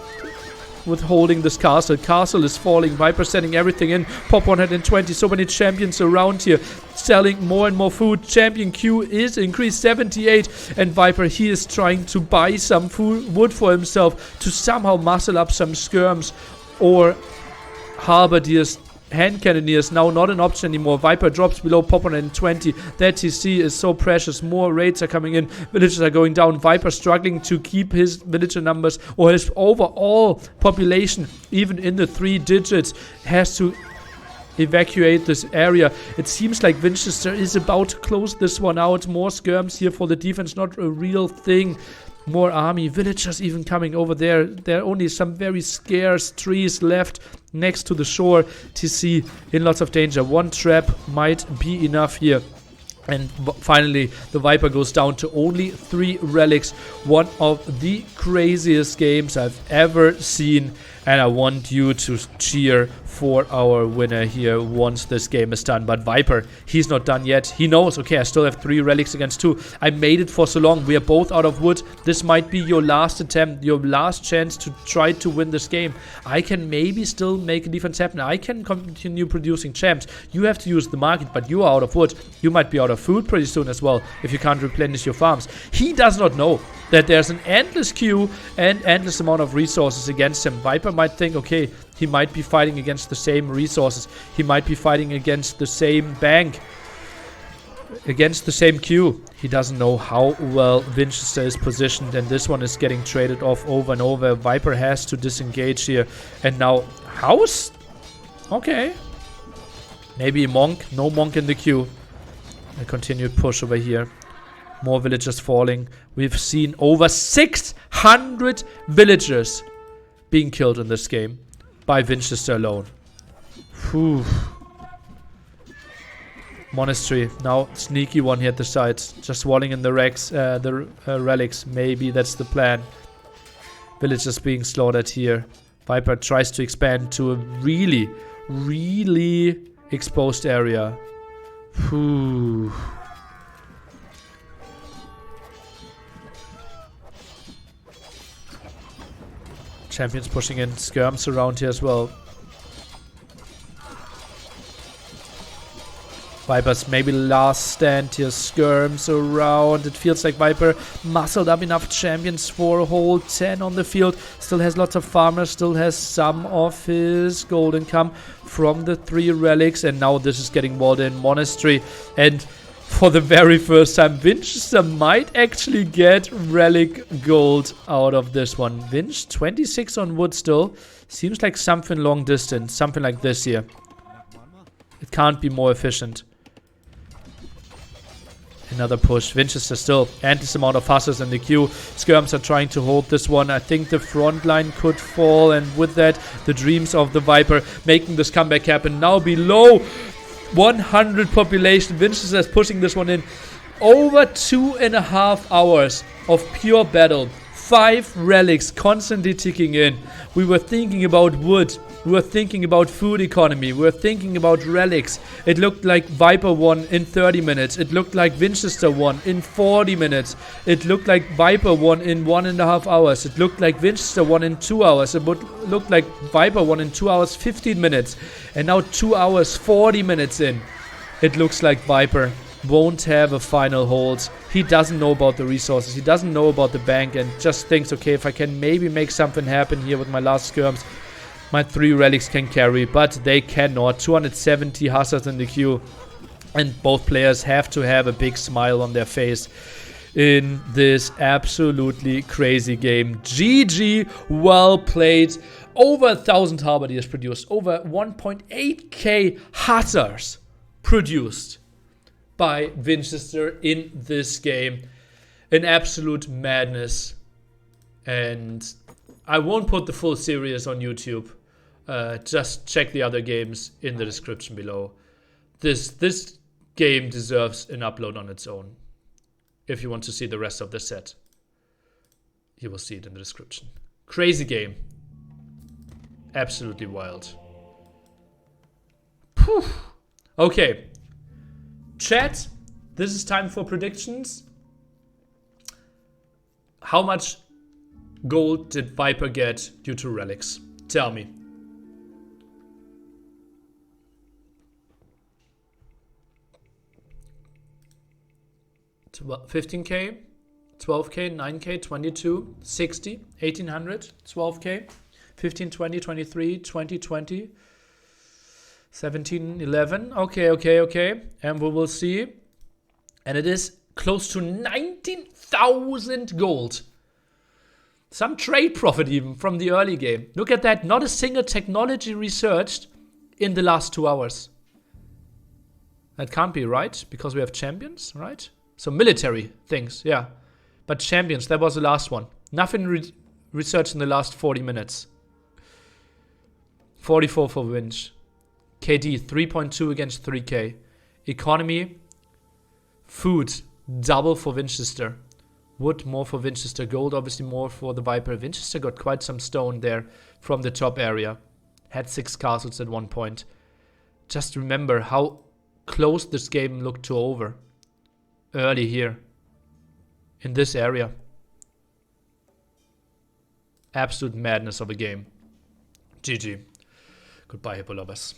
with holding this castle. Castle is falling. Viper sending everything in. Pop 120. So many champions around here. Selling more and more food. Champion queue is increased 78. And Viper, he is trying to buy some wood for himself to somehow muscle up some skirms or halberdiers. Hand cannoneers now not an option anymore. Viper drops below pop 120. That TC is so precious. More raids are coming in. Villagers are going down. Viper struggling to keep his villager numbers or his overall population even in the 3 digits. Has to evacuate this area. It seems like Vinchester is about to close this one out. More skirms here for the defense. Not a real thing. More army, villagers even coming over there. There are only some very scarce trees left next to the shore. TC in lots of danger. 1 trap might be enough here. And finally, the Viper goes down to only 3 relics. One of the craziest games I've ever seen. And I want you to cheer for our winner here once this game is done. But Viper, he's not done yet. He knows, okay, I still have 3 relics against 2. I made it for so long. We are both out of wood. This might be your last attempt, your last chance to try to win this game. I can maybe still make a defense happen. I can continue producing champs. You have to use the market, but you are out of wood. You might be out of food pretty soon as well if you can't replenish your farms. He does not know that there's an endless queue and endless amount of resources against him. Viper might think, okay, he might be fighting against the same resources. He might be fighting against the same bank, against the same queue. He doesn't know how well Vinchester is positioned, and this one is getting traded off over and over. Viper has to disengage here. And now, house? Okay. Maybe a monk. No monk in the queue. A continued push over here. More villagers falling. We've seen over 600 villagers being killed in this game by Vinchester alone. Whew. Monastery. Now, sneaky one here at the side. Just walling in the relics. Maybe that's the plan. Villagers being slaughtered here. Viper tries to expand to a really, really exposed area. Whew. Champions pushing in. Skirms around here as well. Viper's maybe last stand here. Skirms around. It feels like Viper muscled up enough champions for a whole 10 on the field. Still has lots of farmers. Still has some of his gold income from the 3 relics. And now this is getting walled in. Monastery. And for the very first time, Vinchester might actually get relic gold out of this one. Vinch, 26 on wood still. Seems like something long distance. Something like this here. It can't be more efficient. Another push. Vinchester still endless amount of hussars in the queue. Skirms are trying to hold this one. I think the front line could fall. And with that, the dreams of the Viper making this comeback happen. Now below 100 population. Vinchester is pushing this one in. Over 2.5 hours of pure battle. 5 relics constantly ticking in. We were thinking about wood. We were thinking about food economy. We were thinking about relics. It looked like Viper won in 30 minutes. It looked like Vinchester won in 40 minutes. It looked like Viper won in 1.5 hours. It looked like Vinchester won in 2 hours. It looked like Viper won in 2 hours 15 minutes. And now 2 hours 40 minutes in. It looks like Viper won't have a final hold. He doesn't know about the resources. He doesn't know about the bank and just thinks, okay, if I can maybe make something happen here with my last skirms, my 3 relics can carry, but they cannot. 270 hussars in the queue. And both players have to have a big smile on their face in this absolutely crazy game. GG, well played. Over 1,000 halberdiers produced. Over 1.8k hussars produced by Vinchester in this game. An absolute madness. And I won't put the full series on YouTube. Just check the other games in the description below. This game deserves an upload on its own. If you want to see the rest of the set, you will see it in the description. Crazy game. Absolutely wild. Whew. Okay. Chat, this is time for predictions. How much gold did Viper get due to relics? Tell me. 15k, 12k, 9k, 22, 60, 1800, 12k, 15, 20, 23, 20, 20, 17, 11. Okay. And we will see. And it is close to 19,000 gold. Some trade profit even from the early game. Look at that. Not a single technology researched in the last 2 hours. That can't be right, because we have champions, right? So military things, yeah. But champions, that was the last one. Nothing researched in the last 40 minutes. 44 for Winch. KD, 3.2 against 3k. Economy, food, double for Vinchester. Wood, more for Vinchester. Gold, obviously more for the Viper. Vinchester got quite some stone there from the top area. Had 6 castles at one point. Just remember how close this game looked to over. Early here. In this area. Absolute madness of a game. GG. Goodbye, Hippo lovers.